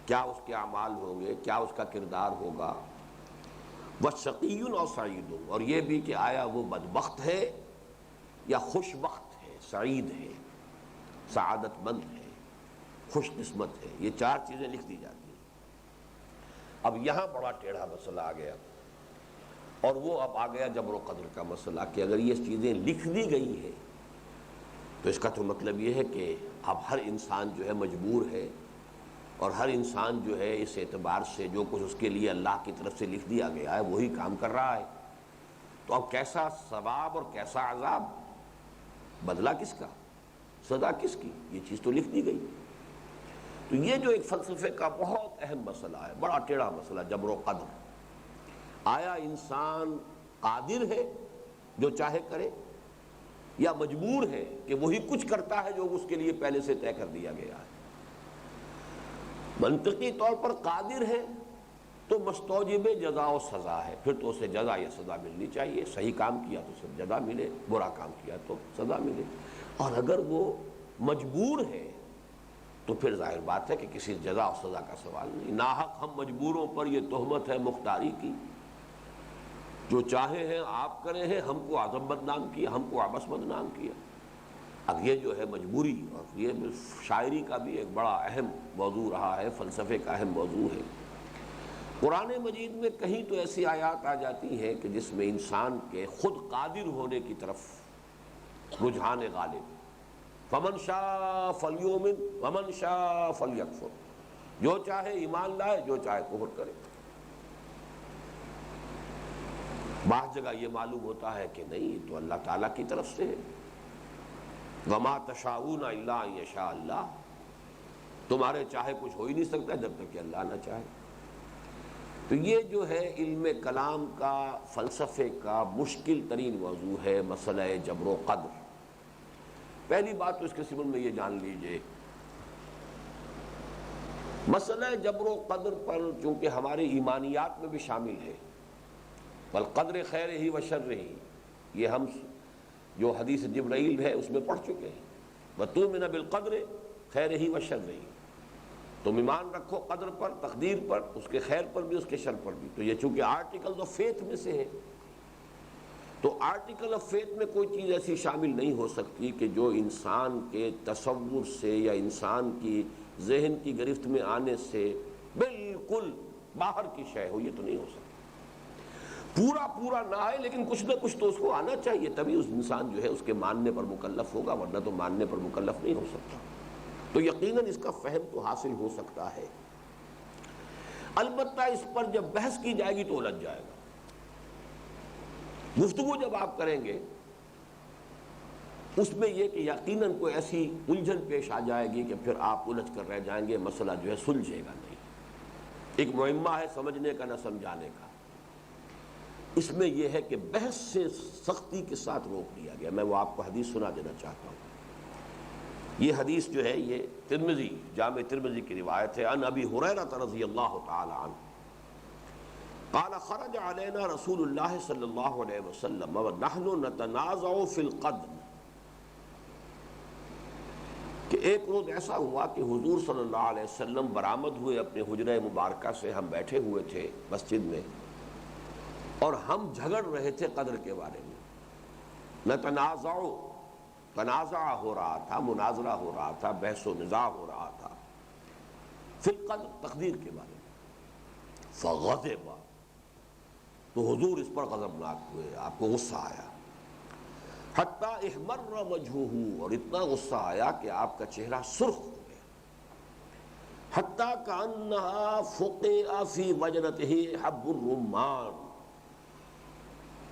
Speaker 1: کیا اس کے اعمال ہوں گے، کیا اس کا کردار ہوگا. وہ شقی اور سعید، اور یہ بھی کہ آیا وہ بدبخت ہے یا خوش بخت ہے، سعید ہے، سعادت مند ہے، خوش قسمت ہے. یہ 4 چیزیں لکھ دی جاتی ہیں. اب یہاں بڑا ٹیڑھا مسئلہ آ گیا، اور وہ اب آ گیا جبر و قدر کا مسئلہ کہ اگر یہ چیزیں لکھ دی گئی ہیں تو اس کا تو مطلب یہ ہے کہ اب ہر انسان جو ہے مجبور ہے، اور ہر انسان جو ہے اس اعتبار سے جو کچھ اس کے لیے اللہ کی طرف سے لکھ دیا گیا ہے وہی کام کر رہا ہے. تو اب کیسا ثواب اور کیسا عذاب، بدلہ کس کا، سزا کس کی، یہ چیز تو لکھ دی گئی. تو یہ جو ایک فلسفے کا بہت اہم مسئلہ ہے، بڑا ٹیڑھا مسئلہ، جبر و قدر. آیا انسان قادر ہے جو چاہے کرے، یا مجبور ہے کہ وہی کچھ کرتا ہے جو اس کے لیے پہلے سے طے کر دیا گیا ہے. منطقی طور پر قادر ہے تو مستوجب جزا و سزا ہے، پھر تو اسے جزا یا سزا ملنی چاہیے. صحیح کام کیا تو اسے جزا ملے، برا کام کیا تو سزا ملے. اور اگر وہ مجبور ہے تو پھر ظاہر بات ہے کہ کسی جزا و سزا کا سوال نہیں. ناحق ہم مجبوروں پر یہ تہمت ہے مختاری کی، جو چاہے ہیں آپ کرے ہیں، ہم کو اعظم بدنام کیا، ہم کو عبث بدنام کیا. اب یہ جو ہے مجبوری، اور یہ شاعری کا بھی ایک بڑا اہم موضوع رہا ہے، فلسفے کا اہم موضوع ہے. قرآن مجید میں کہیں تو ایسی آیات آ جاتی ہیں کہ جس میں انسان کے خود قادر ہونے کی طرف رجحان غالب. فمن شاء فلیؤمن ومن شاء فلیکفر، جو چاہے ایمان لائے، جو چاہے کفر کرے. بعض جگہ یہ معلوم ہوتا ہے کہ نہیں، تو اللہ تعالیٰ کی طرف سے ہے. وما تشاءون الا ان یشاء اللہ، تمہارے چاہے کچھ ہو ہی نہیں سکتا جب تک کہ اللہ نہ چاہے. تو یہ جو ہے علم کلام کا، فلسفے کا مشکل ترین موضوع ہے، مسئلہ جبر و قدر. پہلی بات تو اس کے ضمن میں یہ جان لیجئے، مسئلہ جبر و قدر پر چونکہ ہمارے ایمانیات میں بھی شامل ہے، والقدر خیر ہی و شر ہی، یہ ہم جو حدیث جبرائیل ہے اس میں پڑھ چکے ہیں. وَتُؤْمِنَ بِالْقَدْرِ خَيْرِهِ وَشَرِّهِ، تم ایمان رکھو قدر پر، تقدیر پر، اس کے خیر پر بھی، اس کے شر پر بھی. تو یہ چونکہ آرٹیکل آف فیتھ میں سے ہے، تو آرٹیکل آف فیتھ میں کوئی چیز ایسی شامل نہیں ہو سکتی کہ جو انسان کے تصور سے یا انسان کی ذہن کی گرفت میں آنے سے بالکل باہر کی شے ہو. یہ تو نہیں ہو سکتا. پورا نہ آئے لیکن کچھ نہ کچھ تو اس کو آنا چاہیے، تبھی اس انسان جو ہے اس کے ماننے پر مکلف ہوگا، ورنہ تو ماننے پر مکلف نہیں ہو سکتا. تو یقیناً اس کا فہم تو حاصل ہو سکتا ہے. البتہ اس پر جب بحث کی جائے گی تو الجھ جائے گا. گفتگو جب آپ کریں گے اس میں یہ کہ یقیناً کوئی ایسی الجھن پیش آ جائے گی کہ پھر آپ الجھ کر رہ جائیں گے، مسئلہ جو ہے سلجھے گا نہیں۔ ایک معمہ ہے سمجھنے کا نہ سمجھانے کا، اس میں یہ ہے کہ بحث سے سختی کے ساتھ روک دیا گیا۔ میں وہ آپ کو حدیث سنا دینا چاہتا ہوں۔ یہ حدیث جو ہے یہ ترمذی، جامع ترمذی کی روایت ہے، عن ابی ہریرہ رضی اللہ تعالی عنہ قال خرج علینا رسول اللہ صلی اللہ علیہ وسلم ونحن نتنازع فی القدر، کہ ایک روز ایسا ہوا کہ حضور صلی اللہ علیہ وسلم برآمد ہوئے اپنے حجرہ مبارکہ سے، ہم بیٹھے ہوئے تھے مسجد میں اور ہم جھگڑ رہے تھے قدر کے بارے میں۔ نتنازع، تنازع ہو رہا تھا، مناظرہ ہو رہا تھا، بحث و نزاع ہو رہا تھا فی القدر، تقدیر کے بارے میں۔ فغضب، تو حضور اس پر غضبناک ہوئے، آپ کو غصہ آیا۔ حتی احمر وجہہ، اور اتنا غصہ آیا کہ آپ کا چہرہ سرخ ہو گیا۔ حتی کأنہا فقع فی وجنتہ حب الرمان،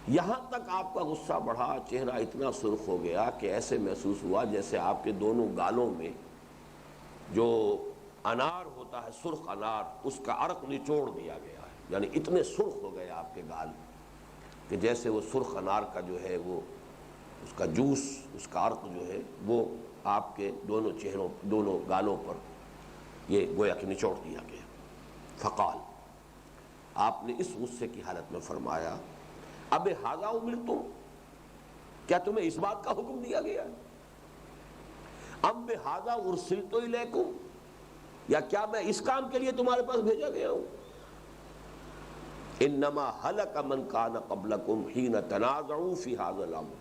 Speaker 1: یہاں تک آپ کا غصہ بڑھا، چہرہ اتنا سرخ ہو گیا کہ ایسے محسوس ہوا جیسے آپ کے دونوں گالوں میں جو انار ہوتا ہے، سرخ انار، اس کا عرق نچوڑ دیا گیا ہے، یعنی اتنے سرخ ہو گئے آپ کے گال کہ جیسے وہ سرخ انار کا جو ہے وہ اس کا جوس، اس کا عرق جو ہے وہ آپ کے دونوں چہروں، دونوں گالوں پر یہ گویا کہ نچوڑ دیا گیا۔ فقال، آپ نے اس غصے کی حالت میں فرمایا، اب ھذا امرتم، کیا تمہیں اس بات کا حکم دیا گیا؟ ام بھذا ارسلت الیکم، یا کیا میں اس کام کے لیے تمہارے پاس بھیجا گیا ہوں؟ انما ہلک من کان قبلکم حین تنازعوا فی ھذا الامر،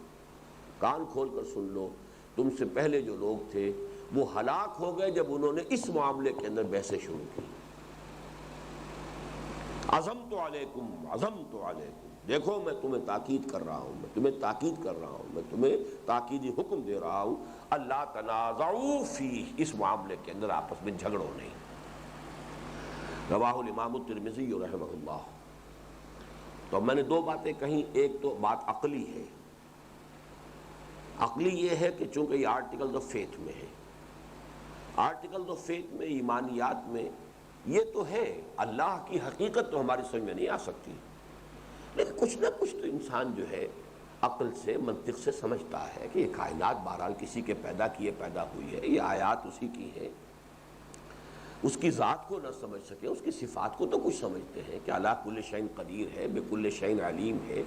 Speaker 1: کان کھول کر سن لو، تم سے پہلے جو لوگ تھے وہ ہلاک ہو گئے جب انہوں نے اس معاملے کے اندر بحثیں شروع کی۔ عزمت علیکم، عزمت علیکم، دیکھو میں تمہیں تاکید کر رہا ہوں، میں تمہیں تاکید کر رہا ہوں، میں تمہیں تاکیدی حکم دے رہا ہوں، اللہ تنازعوا فیہ، اس معاملے کے اندر آپس میں جھگڑو نہیں۔ رواہ الامام الترمذی رحمہ اللہ۔ تو میں نے دو باتیں کہیں، ایک تو بات عقلی ہے، عقلی یہ ہے کہ چونکہ یہ آرٹیکل آف فیتھ میں ہے، آرٹیکل آف فیتھ میں، ایمانیات میں یہ تو ہے، اللہ کی حقیقت تو ہماری سمجھ میں نہیں آ سکتی، لیکن کچھ نہ کچھ تو انسان جو ہے عقل سے، منطق سے سمجھتا ہے کہ یہ کائنات بہرحال کسی کے پیدا کیے پیدا ہوئی ہے، یہ آیات اسی کی ہے۔ اس کی ذات کو نہ سمجھ سکے، اس کی صفات کو تو کچھ سمجھتے ہیں کہ اللہ کل شیء قدیر ہے، بکل شیء علیم ہے،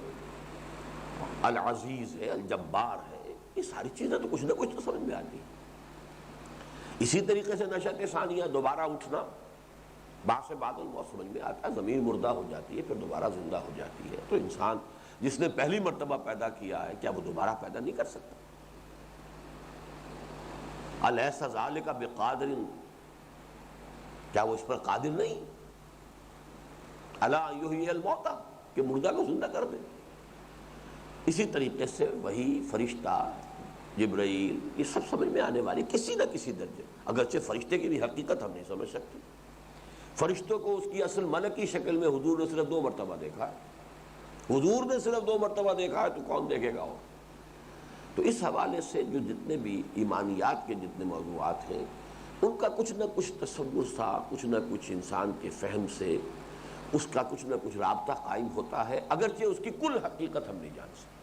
Speaker 1: العزیز ہے، الجبار ہے، یہ ساری چیزیں تو کچھ نہ کچھ تو سمجھ میں آتی ہیں۔ اسی طریقے سے نشأۃ ثانیہ، دوبارہ اٹھنا، باعث بعد الموت سمجھ میں آتا ہے، زمین مردہ ہو جاتی ہے پھر دوبارہ زندہ ہو جاتی ہے، تو انسان جس نے پہلی مرتبہ پیدا کیا ہے کیا وہ دوبارہ پیدا نہیں کر سکتا؟ الیس ذلک بقادر، کیا وہ اس پر قادر نہیں؟ الا ان یحیی الموتى، کہ مردہ کو زندہ کر دے۔ اسی طریقے سے وہی فرشتہ، جبرائیل، یہ سب سمجھ میں آنے والی کسی نہ کسی درجے، اگرچہ فرشتے کی بھی حقیقت ہم نہیں سمجھ سکتے۔ فرشتوں کو اس کی اصل ملکی شکل میں حضور نے صرف 2 مرتبہ دیکھا ہے، حضور نے صرف 2 مرتبہ دیکھا ہے، تو کون دیکھے گا وہ؟ تو اس حوالے سے جو جتنے بھی ایمانیات کے جتنے موضوعات ہیں ان کا کچھ نہ کچھ تصور تھا، کچھ نہ کچھ انسان کے فہم سے اس کا کچھ نہ کچھ رابطہ قائم ہوتا ہے، اگرچہ اس کی کل حقیقت ہم نہیں جان سکتے۔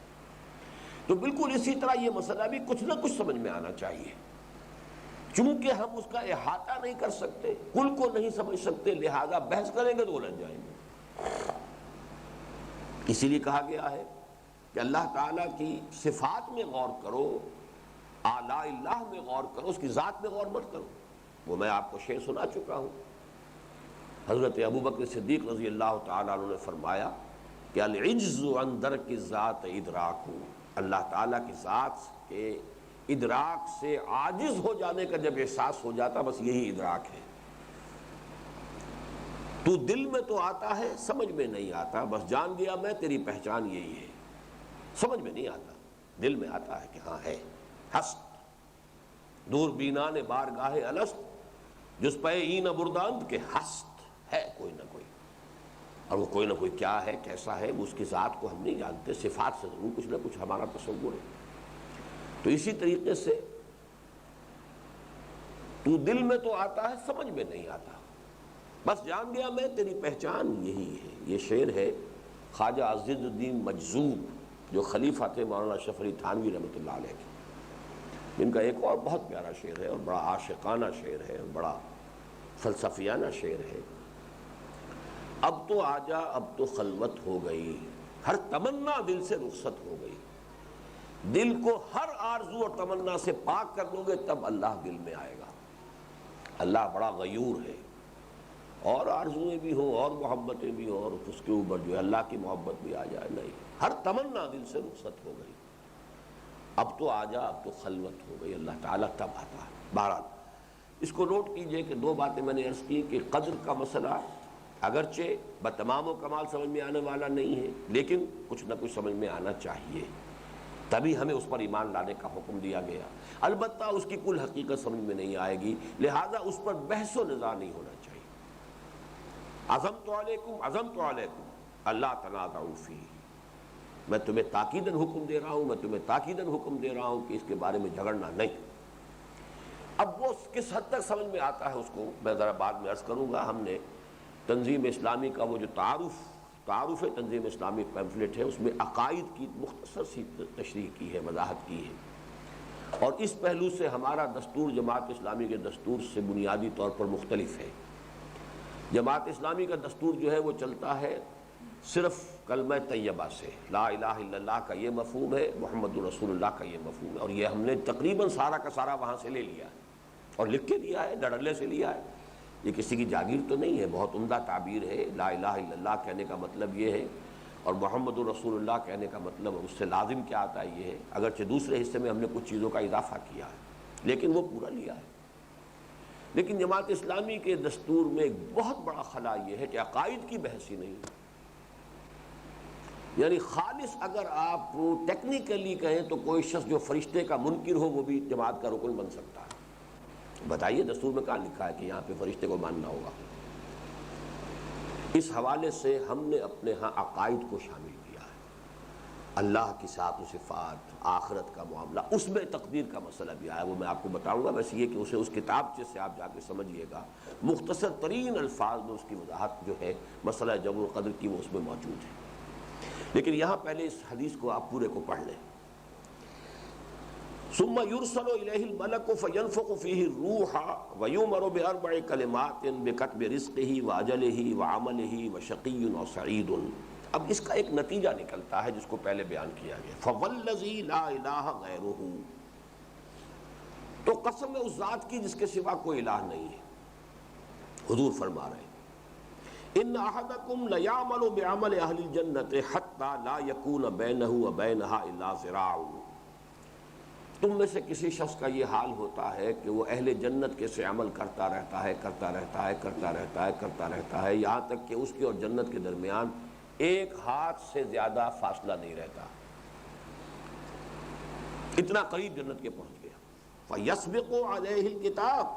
Speaker 1: تو بالکل اسی طرح یہ مسئلہ بھی کچھ نہ کچھ سمجھ میں آنا چاہیے، چونکہ ہم اس کا احاطہ نہیں کر سکتے، کل کو نہیں سمجھ سکتے، لہذا بحث کریں گے تو الجھ جائیں گے۔ اسی لیے کہا گیا ہے کہ اللہ تعالیٰ کی صفات میں غور کرو، آلاء اللہ میں غور کرو، اس کی ذات میں غور مت کرو۔ وہ میں آپ کو شعر سنا چکا ہوں، حضرت ابوبکر صدیق رضی اللہ تعالیٰ عنہ نے فرمایا کہ العجز عن درک الذات ادراک، اللہ تعالیٰ کی ذات کے ادراک سے عاجز ہو جانے کا جب احساس ہو جاتا، بس یہی ادراک ہے۔ تو دل میں تو آتا ہے، سمجھ میں نہیں آتا، بس جان گیا میں تیری پہچان یہی ہے، سمجھ میں نہیں آتا، دل میں آتا ہے کہ ہاں ہے۔ ہست دور بینان بارگاہ الست، جس پہ این برداند کے ہست ہے کوئی نہ کوئی، اور وہ کوئی نہ کوئی کیا ہے، کیسا ہے، وہ اس کی ذات کو ہم نہیں جانتے، صفات سے ضرور کچھ نہ کچھ ہمارا تصور ہے۔ تو اسی طریقے سے تو دل میں تو آتا ہے، سمجھ میں نہیں آتا، بس جان گیا میں تیری پہچان یہی ہے۔ یہ شعر ہے خواجہ عز الدین مجذوب جو خلیفہ تھے مولانا اشرف علی تھانوی رحمۃ اللہ علیہ کے، جن کا ایک اور بہت پیارا شعر ہے اور بڑا عاشقانہ شعر ہے اور بڑا فلسفیانہ شعر ہے۔ اب تو آجا اب تو خلوت ہو گئی، ہر تمنا دل سے رخصت ہو گئی۔ دل کو ہر آرزو اور تمنا سے پاک کر لو گے تب اللہ دل میں آئے گا۔ اللہ بڑا غیور ہے، اور آرزویں بھی ہوں اور محبتیں بھی ہوں اور اس کے اوپر جو ہے اللہ کی محبت بھی آ جائے، نہیں، ہر تمنا دل سے رخصت ہو گئی۔ اب تو آجا اب تو خلوت ہو گئی، اللہ تعالیٰ تب آتا ہے۔ بہرحال اس کو نوٹ کیجئے کہ دو باتیں میں نے عرض کی کہ قدر کا مسئلہ اگرچہ بتمام و کمال سمجھ میں آنے والا نہیں ہے، لیکن کچھ نہ کچھ سمجھ میں آنا چاہیے، تبھی ہمیں اس پر ایمان لانے کا حکم دیا گیا۔ البتہ اس کی کل حقیقت سمجھ میں نہیں آئے گی، لہذا اس پر بحث و نزاع نہیں ہونا چاہیے۔ عزمت علیکم اللہ تنازعوا فیہ، میں تمہیں تاکیداً حکم دے رہا ہوں، میں تمہیں تاکیداً حکم دے رہا ہوں کہ اس کے بارے میں جھگڑنا نہیں۔ اب وہ کس حد تک سمجھ میں آتا ہے اس کو میں ذرا بعد میں عرض کروں گا۔ ہم نے تنظیم اسلامی کا وہ جو تعارف تنظیم اسلامی پیمفلٹ ہے، اس میں عقائد کی مختصر سی تشریح کی ہے، وضاحت کی ہے، اور اس پہلو سے ہمارا دستور جماعت اسلامی کے دستور سے بنیادی طور پر مختلف ہے۔ جماعت اسلامی کا دستور جو ہے وہ چلتا ہے صرف کلمہ طیبہ سے، لا الہ الا اللہ کا یہ مفہوم ہے، محمد رسول اللہ کا یہ مفہوم ہے، اور یہ ہم نے تقریباً سارا کا سارا وہاں سے لے لیا ہے اور لکھ کے دیا ہے، ڈڈلے سے لیا ہے۔ یہ کسی کی جاگیر تو نہیں ہے، بہت عمدہ تعبیر ہے۔ لا الہ الا اللہ کہنے کا مطلب یہ ہے، اور محمد رسول اللہ کہنے کا مطلب اس سے لازم کیا آتا ہے یہ ہے، اگرچہ دوسرے حصے میں ہم نے کچھ چیزوں کا اضافہ کیا ہے لیکن وہ پورا لیا ہے۔ لیکن جماعت اسلامی کے دستور میں ایک بہت بڑا خلا یہ ہے کہ عقائد کی بحث ہی نہیں، یعنی خالص اگر آپ ٹیکنیکلی کہیں تو کوئی شخص جو فرشتے کا منکر ہو وہ بھی جماعت کا رکن بن سکتا ہے۔ بتائیے دستور میں کہاں لکھا ہے کہ یہاں پہ فرشتے کو ماننا ہوگا؟ اس حوالے سے ہم نے اپنے ہاں عقائد کو شامل کیا ہے، اللہ کی ذات و صفات، آخرت کا معاملہ، اس میں تقدیر کا مسئلہ بھی آیا، وہ میں آپ کو بتاؤں گا۔ بس یہ کہ اسے اس کتابچے سے آپ جا کے سمجھیے گا، مختصر ترین الفاظ میں اس کی وضاحت جو ہے مسئلہ جبر و قدر کی وہ اس میں موجود ہے۔ لیکن یہاں پہلے اس حدیث کو آپ پورے کو پڑھ لیں۔ ثم يرسل إليه الملك فينفخ فيه الروح ويؤمر بأربع كلمات بكتب رزقه وأجله وعمله وشقي أو سعيد۔ اب اس کا ایک نتیجہ نکلتا ہے جس کو پہلے بیان کیا گیا، فوالذی لا الہ غیرہ، تو قسم ہے اس ذات کی جس کے سوا کوئی الہ نہیں ہے۔ حضور فرما رہے ہیں ان احدکم لیعمل بعمل اہل الجنۃ حتی لا یکون بینہ وبینہا الا ذراع، تم میں سے کسی شخص کا یہ حال ہوتا ہے کہ وہ اہل جنت کے سے عمل کرتا رہتا ہے یہاں تک کہ اس کی اور جنت کے درمیان ایک ہاتھ سے زیادہ فاصلہ نہیں رہتا، اتنا قریب جنت کے پہنچ گیا۔ فَيَسْبِقُ عَلَيْهِ الْكِتَابُ،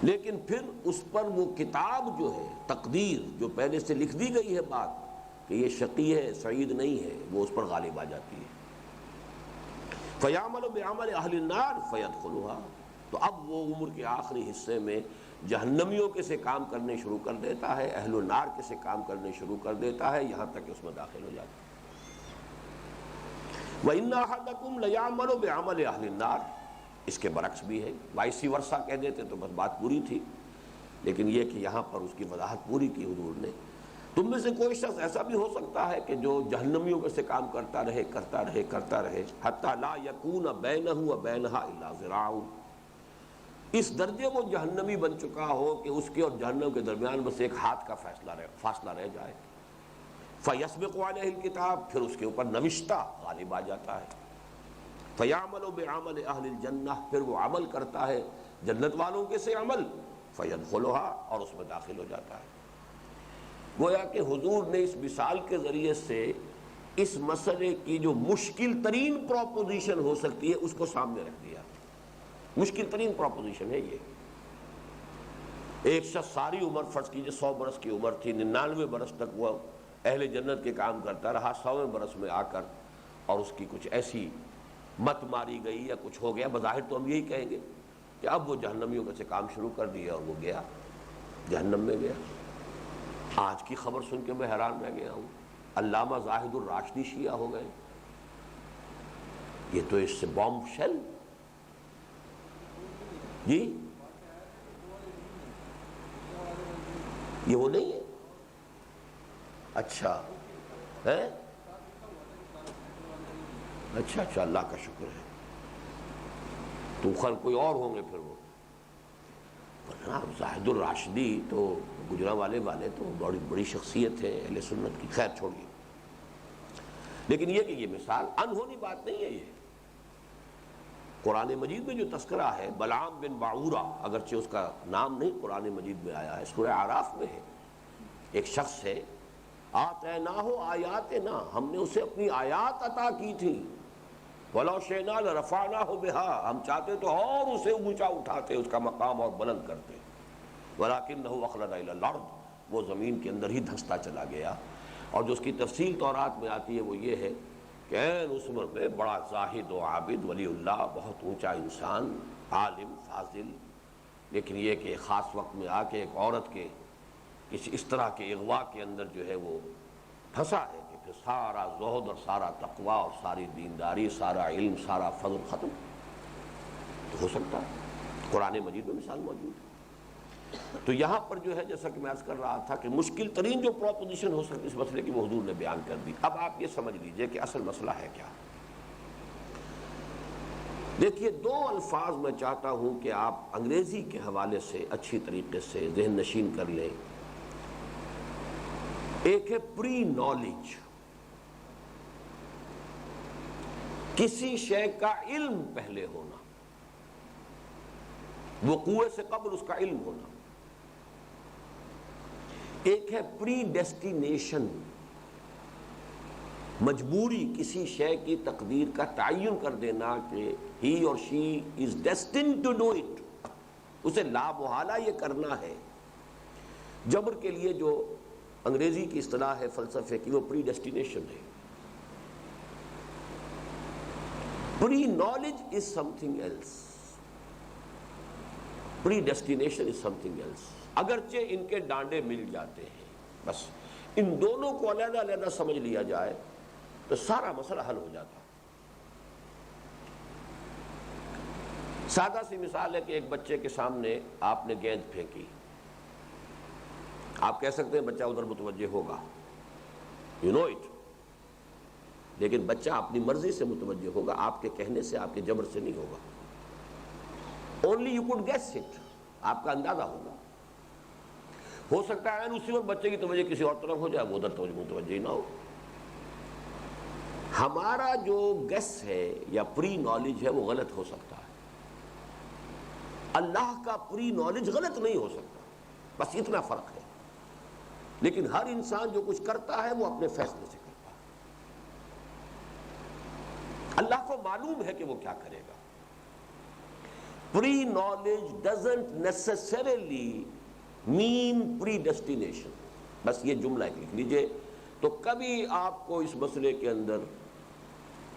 Speaker 1: لیکن پھر اس پر وہ کتاب جو ہے، تقدیر جو پہلے سے لکھ دی گئی ہے بات کہ یہ شقی ہے سعید نہیں ہے، وہ اس پر غالب آ جاتی ہے۔ فَيَعْمَلُ بِعَمَلِ أَهْلِ النَّارِ فَيَدْخُلُهَا، تو اب وہ عمر کے آخری حصے میں جہنمیوں کے سے کام کرنے شروع کر دیتا ہے، اہل النار کے سے کام کرنے شروع کر دیتا ہے، یہاں تک کہ اس میں داخل ہو جاتا ہے۔ وَإِنَّ أَحَدَكُمْ لَيَعْمَلُ بِعَمَلِ أَهْلِ النَّارِ، اس کے برعکس بھی ہے، وائسی ورثہ کہہ دیتے تو بس بات پوری تھی، لیکن یہ کہ یہاں پر اس کی وضاحت پوری کی حضور نے۔ تم میں سے کوئی شخص ایسا بھی ہو سکتا ہے کہ جو جہنمیوں کے سے کام کرتا رہے حتی لا یکون بینہ وبینہا الا ذراع، اس درجے وہ جہنمی بن چکا ہو کہ اس کے اور جہنم کے درمیان بس ایک ہاتھ کا فاصلہ رہ جائے۔ فیسبق علیہ الکتاب، پھر اس کے اوپر نوشتہ غالب آ جاتا ہے۔ فیعمل بعمل اہل الجنہ، پھر وہ عمل کرتا ہے جنت والوں کے سے عمل، فیدخلھا، اور اس میں داخل ہو جاتا ہے۔ گویا کہ حضور نے اس مثال کے ذریعے سے اس مسئلے کی جو مشکل ترین پروپوزیشن ہو سکتی ہے اس کو سامنے رکھ دیا۔ مشکل ترین پروپوزیشن ہے یہ، ایک شخص ساری عمر، فرض کیجئے 100 برس کی عمر تھی، 99 برس تک وہ اہل جنت کے کام کرتا رہا، 100ویں برس میں آ کر اور اس کی کچھ ایسی مت ماری گئی یا کچھ ہو گیا، بظاہر تو ہم یہی کہیں گے کہ اب وہ جہنمیوں میں سے کام شروع کر دیا اور وہ گیا جہنم میں گیا۔ آج کی خبر سن کے میں حیران رہ گیا ہوں، علامہ زاہد الراشدی شیعہ ہو گئے۔ یہ تو اس سے بامب شیل جی، یہ وہ نہیں ہے؟ اچھا ہے، اچھا اللہ کا شکر ہے، تو خل کوئی اور ہوں گے پھر وہ۔ زاہد الراشدی تو گجرانوالے والے تو بڑی بڑی شخصیت ہے اہل سنت کی، خیر چھوڑیے۔ لیکن یہ کہ یہ مثال انہونی بات نہیں ہے، یہ قرآن مجید میں جو تذکرہ ہے بلعام بن باعورہ، اگرچہ اس کا نام نہیں قرآن مجید میں آیا ہے، سورہ اعراف میں ہے، ایک شخص ہے آتیناہ آیاتنا، ہم نے اسے اپنی آیات عطا کی تھی، وَلَوْ شِئْنَا لَرَفَعْنَاهُ بِهَا، ہم چاہتے تو اور اسے اونچا اٹھاتے، اس کا مقام اور بلند کرتے، وَلَكِنَّهُ أَخْلَدَ إِلَى الْأَرْضِ، وہ زمین کے اندر ہی دھنستا چلا گیا۔ اور جو اس کی تفصیل تورات میں آتی ہے وہ یہ ہے کہ اس عمر میں بڑا زاہد و عابد ولی اللہ، بہت اونچا انسان، عالم فاضل، لیکن یہ کہ خاص وقت میں آ کے ایک عورت کے کسی اس طرح کے اغوا کے اندر جو ہے وہ پھنسا ہے کہ پھر سارا زہد اور سارا تقوی اور ساری دینداری، سارا علم، سارا فضل ختم۔ تو ہو سکتا ہے قرآن مجید میں مثال موجود ہے۔ تو یہاں پر جو ہے جیسا کہ میں عرض کر رہا تھا کہ مشکل ترین جو پروپوزیشن ہو سکتی اس مسئلے کی وہ حضور نے بیان کر دی۔ اب آپ یہ سمجھ لیجئے کہ اصل مسئلہ ہے کیا۔ دیکھیے، دو الفاظ میں چاہتا ہوں کہ آپ انگریزی کے حوالے سے اچھی طریقے سے ذہن نشین کر لیں۔ ایک ہے پری نالج، کسی شے کا علم پہلے ہونا، وقوع سے قبل اس کا علم ہونا۔ ایک ہے پری ڈیسٹینیشن، مجبوری کسی شے کی تقدیر کا تعین کر دینا کہ ہی اور شی از ڈیسٹنڈ ٹو ڈو اٹ، اسے لا محالہ یہ کرنا ہے۔ جبر کے لیے جو انگریزی کی اصطلاح ہے فلسفے کی، وہ پری ڈیسٹینیشن ہے۔ Preknowledge is something else, predestination is something else. اگرچہ ان کے ڈانڈے مل جاتے ہیں، بس ان دونوں کو علیحدہ علیحدہ سمجھ لیا جائے تو سارا مسئلہ حل ہو جاتا۔ سادہ سی مثال ہے کہ ایک بچے کے سامنے آپ نے گیند پھینکی، آپ کہہ سکتے ہیں بچہ ادھر متوجہ ہوگا، یو نو اٹ، لیکن بچہ اپنی مرضی سے متوجہ ہوگا، آپ کے کہنے سے، آپ کے جبر سے نہیں ہوگا۔ Only you could guess it, آپ کا اندازہ ہوگا۔ ہو سکتا ہے اسی وقت بچے کی توجہ کسی اور طرف ہو جائے، وہ ادھر متوجہ ہی نہ ہو۔ ہمارا جو گیس ہے یا پری نالج ہے وہ غلط ہو سکتا ہے، اللہ کا پری نالج غلط نہیں ہو سکتا، بس اتنا فرق ہے۔ لیکن ہر انسان جو کچھ کرتا ہے وہ اپنے فیصلے سے کرتا ہے، اللہ کو معلوم ہے کہ وہ کیا کرے گا۔ Preknowledge doesn't necessarily mean predestination, بس یہ جملہ لکھ لیجئے تو کبھی آپ کو اس مسئلے کے اندر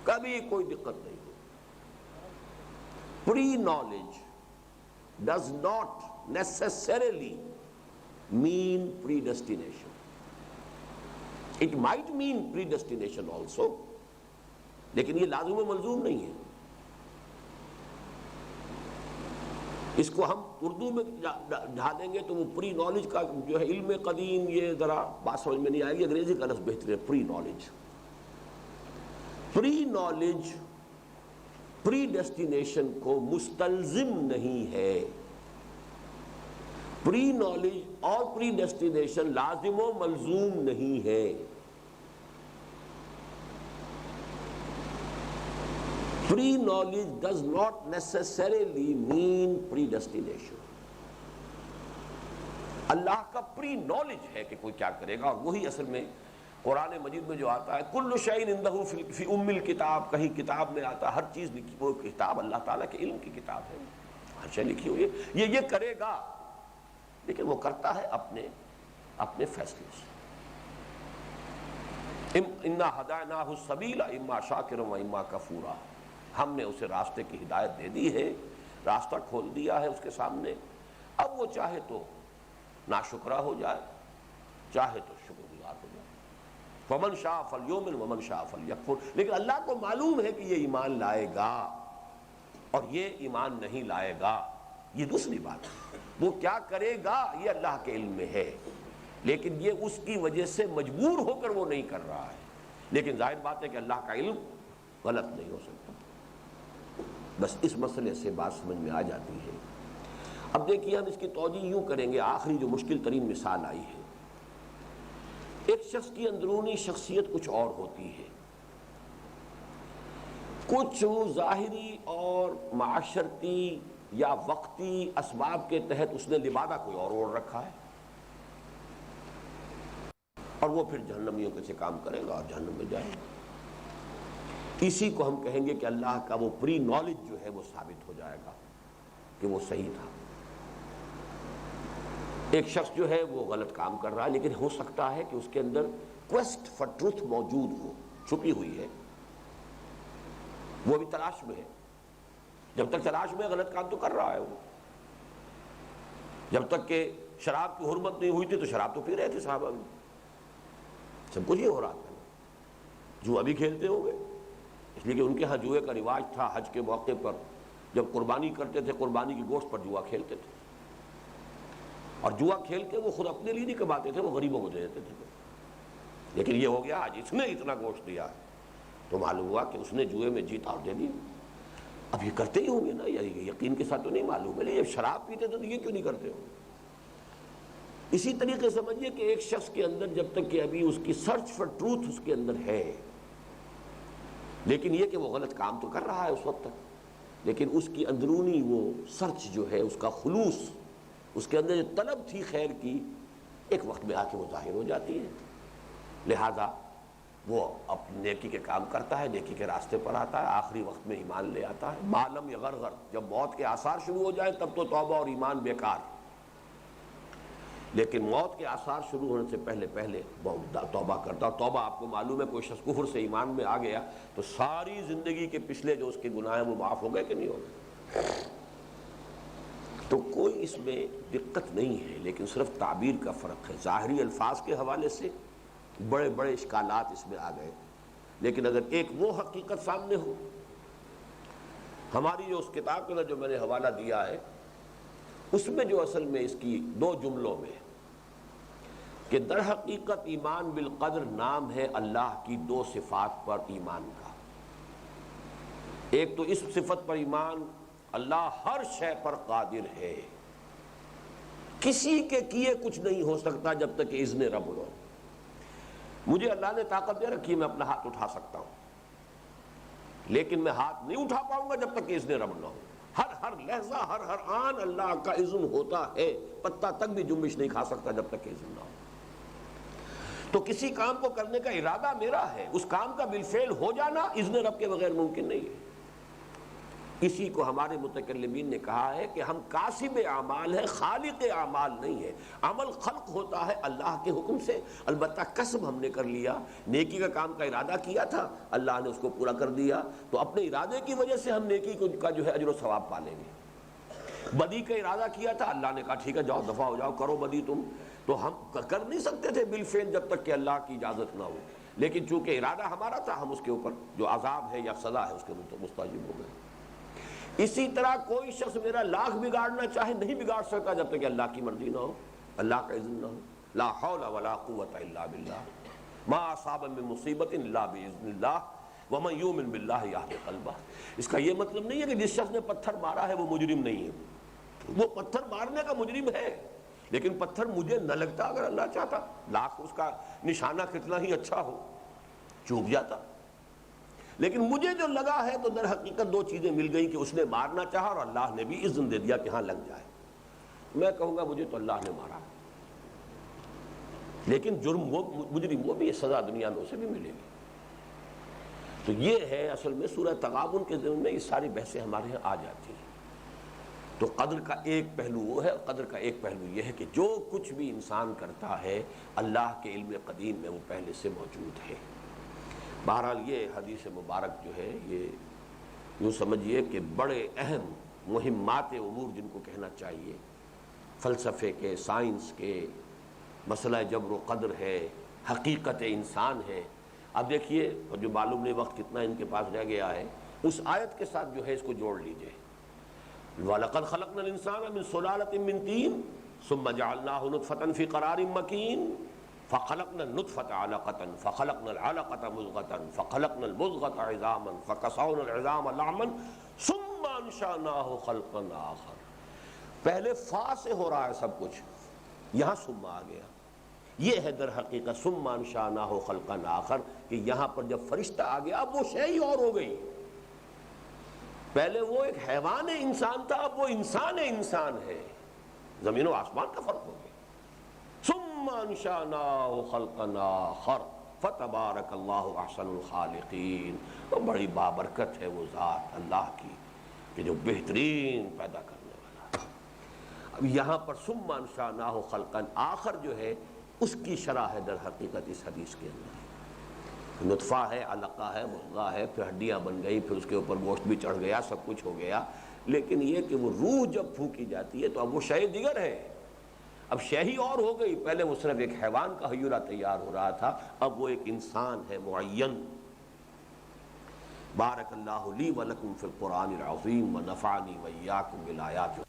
Speaker 1: کبھی کوئی دقت نہیں ہو۔ Preknowledge does not necessarily mean predestination, it might mean predestination also, لیکن یہ لازم و ملزوم نہیں ہے۔ اس کو ہم اردو میں ڈھالیں گے تو وہ پری نالج کا جو ہے علم قدیم، یہ ذرا بات سمجھ میں نہیں آئے گی، انگریزی کا لفظ بہتر ہے پری نالج۔ پری نالج پری ڈیسٹینیشن کو مستلزم نہیں ہے، پری نالج اور پری ڈیسٹینیشن لازم و ملزوم نہیں ہے۔ Preknowledge does not necessarily mean predestination. Allah کا پری نالج ہے کہ کوئی کیا کرے گا، اور وہی اصل میں قرآن مجید میں جو آتا ہے کل شیء عنده فی ام الکتاب، کہیں کتاب میں آتا ہے، ہر چیز لکھی، وہ کتاب اللہ تعالیٰ کے علم کی کتاب ہے، ہر شے لکھی ہوئی ہے، یہ کرے گا، لیکن وہ کرتا ہے اپنے فیصلے سے۔ انا ہدیناہ السبیل اما شاکرا و اما کفورا، ہم نے اسے راستے کی ہدایت دے دی ہے، راستہ کھول دیا ہے اس کے سامنے، اب وہ چاہے تو ناشکرا ہو جائے، چاہے تو شکر گزار ہو جائے۔ فمن شاء فلیؤمن ومن شاء فلیکفر، لیکن اللہ کو معلوم ہے کہ یہ ایمان لائے گا اور یہ ایمان نہیں لائے گا، یہ دوسری بات ہے۔ وہ کیا کرے گا یہ اللہ کے علم میں ہے، لیکن یہ اس کی وجہ سے مجبور ہو کر وہ نہیں کر رہا ہے، لیکن ظاہر بات ہے کہ اللہ کا علم غلط نہیں ہو سکتا۔ بس اس مسئلے سے بات سمجھ میں آ جاتی ہے۔ اب دیکھیے ہم اس کی توجہ یوں کریں گے، آخری جو مشکل ترین مثال آئی ہے، ایک شخص کی اندرونی شخصیت کچھ اور ہوتی ہے، کچھ ظاہری اور معاشرتی یا وقتی اسباب کے تحت اس نے لبادہ کوئی اور اوڑھ رکھا ہے، اور وہ پھر جہنمیوں کے سے کام کرے گا اور جہنم میں جائے گا۔ اسی کو ہم کہیں گے کہ اللہ کا وہ پری نالج جو ہے وہ ثابت ہو جائے گا کہ وہ صحیح تھا۔ ایک شخص جو ہے وہ غلط کام کر رہا ہے، لیکن ہو سکتا ہے کہ اس کے اندر کویسٹ فار ٹروتھ موجود ہو، چھپی ہوئی ہے، وہ بھی تلاش میں ہے۔ جب تک تلاش میں غلط کام تو کر رہا ہے وہ، جب تک کہ شراب کی حرمت نہیں ہوئی تھی تو شراب تو پی رہے تھے صحابہ بھی، سب کچھ یہ ہو رہا تھا۔ جوا بھی کھیلتے ہوں گے، اس لیے کہ ان کے ہاں جوئے کا رواج تھا۔ حج کے موقع پر جب قربانی کرتے تھے، قربانی کی گوشت پر جوا کھیلتے تھے، اور جوا کھیل کے وہ خود اپنے لیے نہیں کماتے تھے، وہ غریبوں کو دے دیتے تھے۔ لیکن یہ ہو گیا آج اس نے اتنا گوشت دیا ہے تو معلوم ہوا کہ اس نے جوئے میں جیتا اور دے دی۔ اب یہ کرتے ہی ہوں گے نا، یہ یقین کے ساتھ تو نہیں معلوم ہے، لیکن جب شراب پیتے تھے تو یہ کیوں نہیں کرتے ہوں گے؟ اسی طریقے سمجھیے کہ ایک شخص کے اندر جب تک کہ ابھی اس کی سرچ فار ٹروتھ اس کے اندر ہے، لیکن یہ کہ وہ غلط کام تو کر رہا ہے اس وقت تک، لیکن اس کی اندرونی وہ سرچ جو ہے، اس کا خلوص، اس کے اندر جو طلب تھی خیر کی، ایک وقت میں آ کے وہ ظاہر ہو جاتی ہے۔ لہذا وہ اپنی نیکی کے کام کرتا ہے، نیکی کے راستے پر آتا ہے، آخری وقت میں ایمان لے آتا ہے۔ معلم یغرغر، جب موت کے آثار شروع ہو جائیں تب تو توبہ اور ایمان بیکار، لیکن موت کے آثار شروع ہونے سے پہلے پہلے توبہ کرتا۔ اور توبہ آپ کو معلوم ہے، کوئی شخص کفر سے ایمان میں آ گیا تو ساری زندگی کے پچھلے جو اس کے گناہ ہیں وہ معاف ہو گئے کہ نہیں ہو گئے؟ تو کوئی اس میں دقت نہیں ہے، لیکن صرف تعبیر کا فرق ہے۔ ظاہری الفاظ کے حوالے سے بڑے بڑے اشکالات اس میں آ گئے، لیکن اگر ایک وہ حقیقت سامنے ہو، ہماری جو اس کتاب کا جو میں نے حوالہ دیا ہے اس میں جو اصل میں اس کی دو جملوں میں کہ در حقیقت ایمان بالقدر نام ہے اللہ کی دو صفات پر ایمان کا۔ ایک تو اس صفت پر ایمان، اللہ ہر شے پر قادر ہے، کسی کے کیے کچھ نہیں ہو سکتا جب تک کہ اذن رب ہو۔ مجھے اللہ نے طاقت دے رکھی ہے، میں اپنا ہاتھ اٹھا سکتا ہوں، لیکن میں ہاتھ نہیں اٹھا پاؤں گا جب تک کہ اذن رب نہ ہو۔ ہر لحظہ، ہر آن اللہ کا اذن ہوتا ہے، پتا تک بھی جنبش نہیں کھا سکتا جب تک کہ اذن نہ ہو۔ تو کسی کام کو کرنے کا ارادہ میرا ہے، اس کام کا بالفعل ہو جانا اذن رب کے بغیر ممکن نہیں ہے۔ اسی کو ہمارے متکلمین نے کہا ہے کہ ہم کاسب اعمال ہیں، خالق اعمال نہیں ہے۔ عمل خلق ہوتا ہے اللہ کے حکم سے، البتہ کسب ہم نے کر لیا، نیکی کا کام کا ارادہ کیا تھا، اللہ نے اس کو پورا کر دیا، تو اپنے ارادے کی وجہ سے ہم نیکی کا جو ہے اجر و ثواب پالیں گے۔ بدی کا ارادہ کیا تھا، اللہ نے کہا ٹھیک ہے جاؤ دفع ہو جاؤ، کرو بدی تم، تو ہم کر نہیں سکتے تھے بالفعل جب تک کہ اللہ کی اجازت نہ ہو، لیکن چونکہ ارادہ ہمارا تھا، ہم اس کے اوپر جو عذاب ہے یا سزا ہے اس کے مستوجب ہو گئے۔ اسی طرح کوئی شخص میرا لاکھ بگاڑنا چاہے نہیں بگاڑ سکتا جب تک کہ اللہ کی مرضی نہ ہو، اللہ کا اذن نہ ہو۔ لا حول ولا قوت الا باللہ، ما اصاب من مصیبت الا باذن اللہ ومن یؤمن باللہ یہد قلبہ۔ اس کا یہ مطلب نہیں ہے کہ جس شخص نے پتھر مارا ہے وہ مجرم نہیں ہے، وہ پتھر مارنے کا مجرم ہے، لیکن پتھر مجھے نہ لگتا اگر اللہ چاہتا، لاکھ اس کا نشانہ کتنا ہی اچھا ہو چوک جاتا، لیکن مجھے جو لگا ہے تو در حقیقت دو چیزیں مل گئی کہ اس نے مارنا چاہا اور اللہ نے بھی اذن دے دیا کہ ہاں لگ جائے۔ میں کہوں گا مجھے تو اللہ نے مارا، لیکن جرم وہ مجرم وہ بھی، سزا دنیا میں اسے بھی ملے گی۔ تو یہ ہے اصل میں سورہ تغابن کے ضمن میں یہ ساری بحثیں ہمارے یہاں آ جاتی ہیں۔ تو قدر کا ایک پہلو وہ ہے، قدر کا ایک پہلو یہ ہے کہ جو کچھ بھی انسان کرتا ہے اللہ کے علم قدیم میں وہ پہلے سے موجود ہے۔ بہرحال یہ حدیث مبارک جو ہے یہ یوں سمجھیے کہ بڑے اہم مہمات امور جن کو کہنا چاہیے، فلسفے کے، سائنس کے، مسئلہ جبر و قدر ہے، حقیقت انسان ہے۔ اب دیکھیے جو معلوم نہیں وقت کتنا ان کے پاس رہ گیا ہے، اس آیت کے ساتھ جو ہے اس کو جوڑ لیجئے۔ وَلَقَدْ خَلَقْنَا الْإِنسَانَ مِنْ صُلَالَةٍ مِّن طِينٍ ثُمَّ جَعَلْنَاهُ نُطْفَةً فِي قَرَارٍ مَّكِينٍ فَخَلَقْنَا النُّطْفَةَ عَلَقَةً فَخَلَقْنَا الْعَلَقَةَ مُضْغَةً فَخَلَقْنَا الْمُضْغَةَ عِظَامًا فَكَسَوْنَا الْعِظَامَ لَحْمًا ثُمَّ أَنشَأْنَاهُ خَلْقًا آخَرَ۔ پہلے فا سے ہو رہا ہے سب کچھ، یہاں ثم آ گیا۔ یہ ہے در حقیقت ثم انشأناہ خلقا آخر، کہ یہاں پر جب فرشتہ آ گیا اب وہ شے ہی اور ہو گئی۔ پہلے وہ ایک حیوان انسان تھا، اب وہ انسان ہے، زمین و آسمان کا فرق ہو گیا۔ ثم انشأناہ خلقا آخر فتبارک اللہ احسن الخالقین۔ وہ بڑی بابرکت ہے وہ ذات اللہ کی کہ جو بہترین پیدا کرنے والا۔ اب یہاں پر ثم انشأناہ خلقا آخر جو ہے اس کی شرح ہے در حقیقت اس حدیث کے اندر۔ نطفہ ہے، علقہ ہے، مضغہ ہے، پھر ہڈیاں بن گئی، پھر اس کے اوپر گوشت بھی چڑھ گیا، سب کچھ ہو گیا، لیکن یہ کہ وہ روح جب پھونکی جاتی ہے تو اب وہ شے دیگر ہے، اب شے ہی اور ہو گئی۔ پہلے وہ صرف ایک حیوان کا حیولہ تیار ہو رہا تھا، اب وہ ایک انسان ہے معین۔ بارک اللہ لی ولکم فی القرآن العظیم ونفعنی وإیاکم بالآیات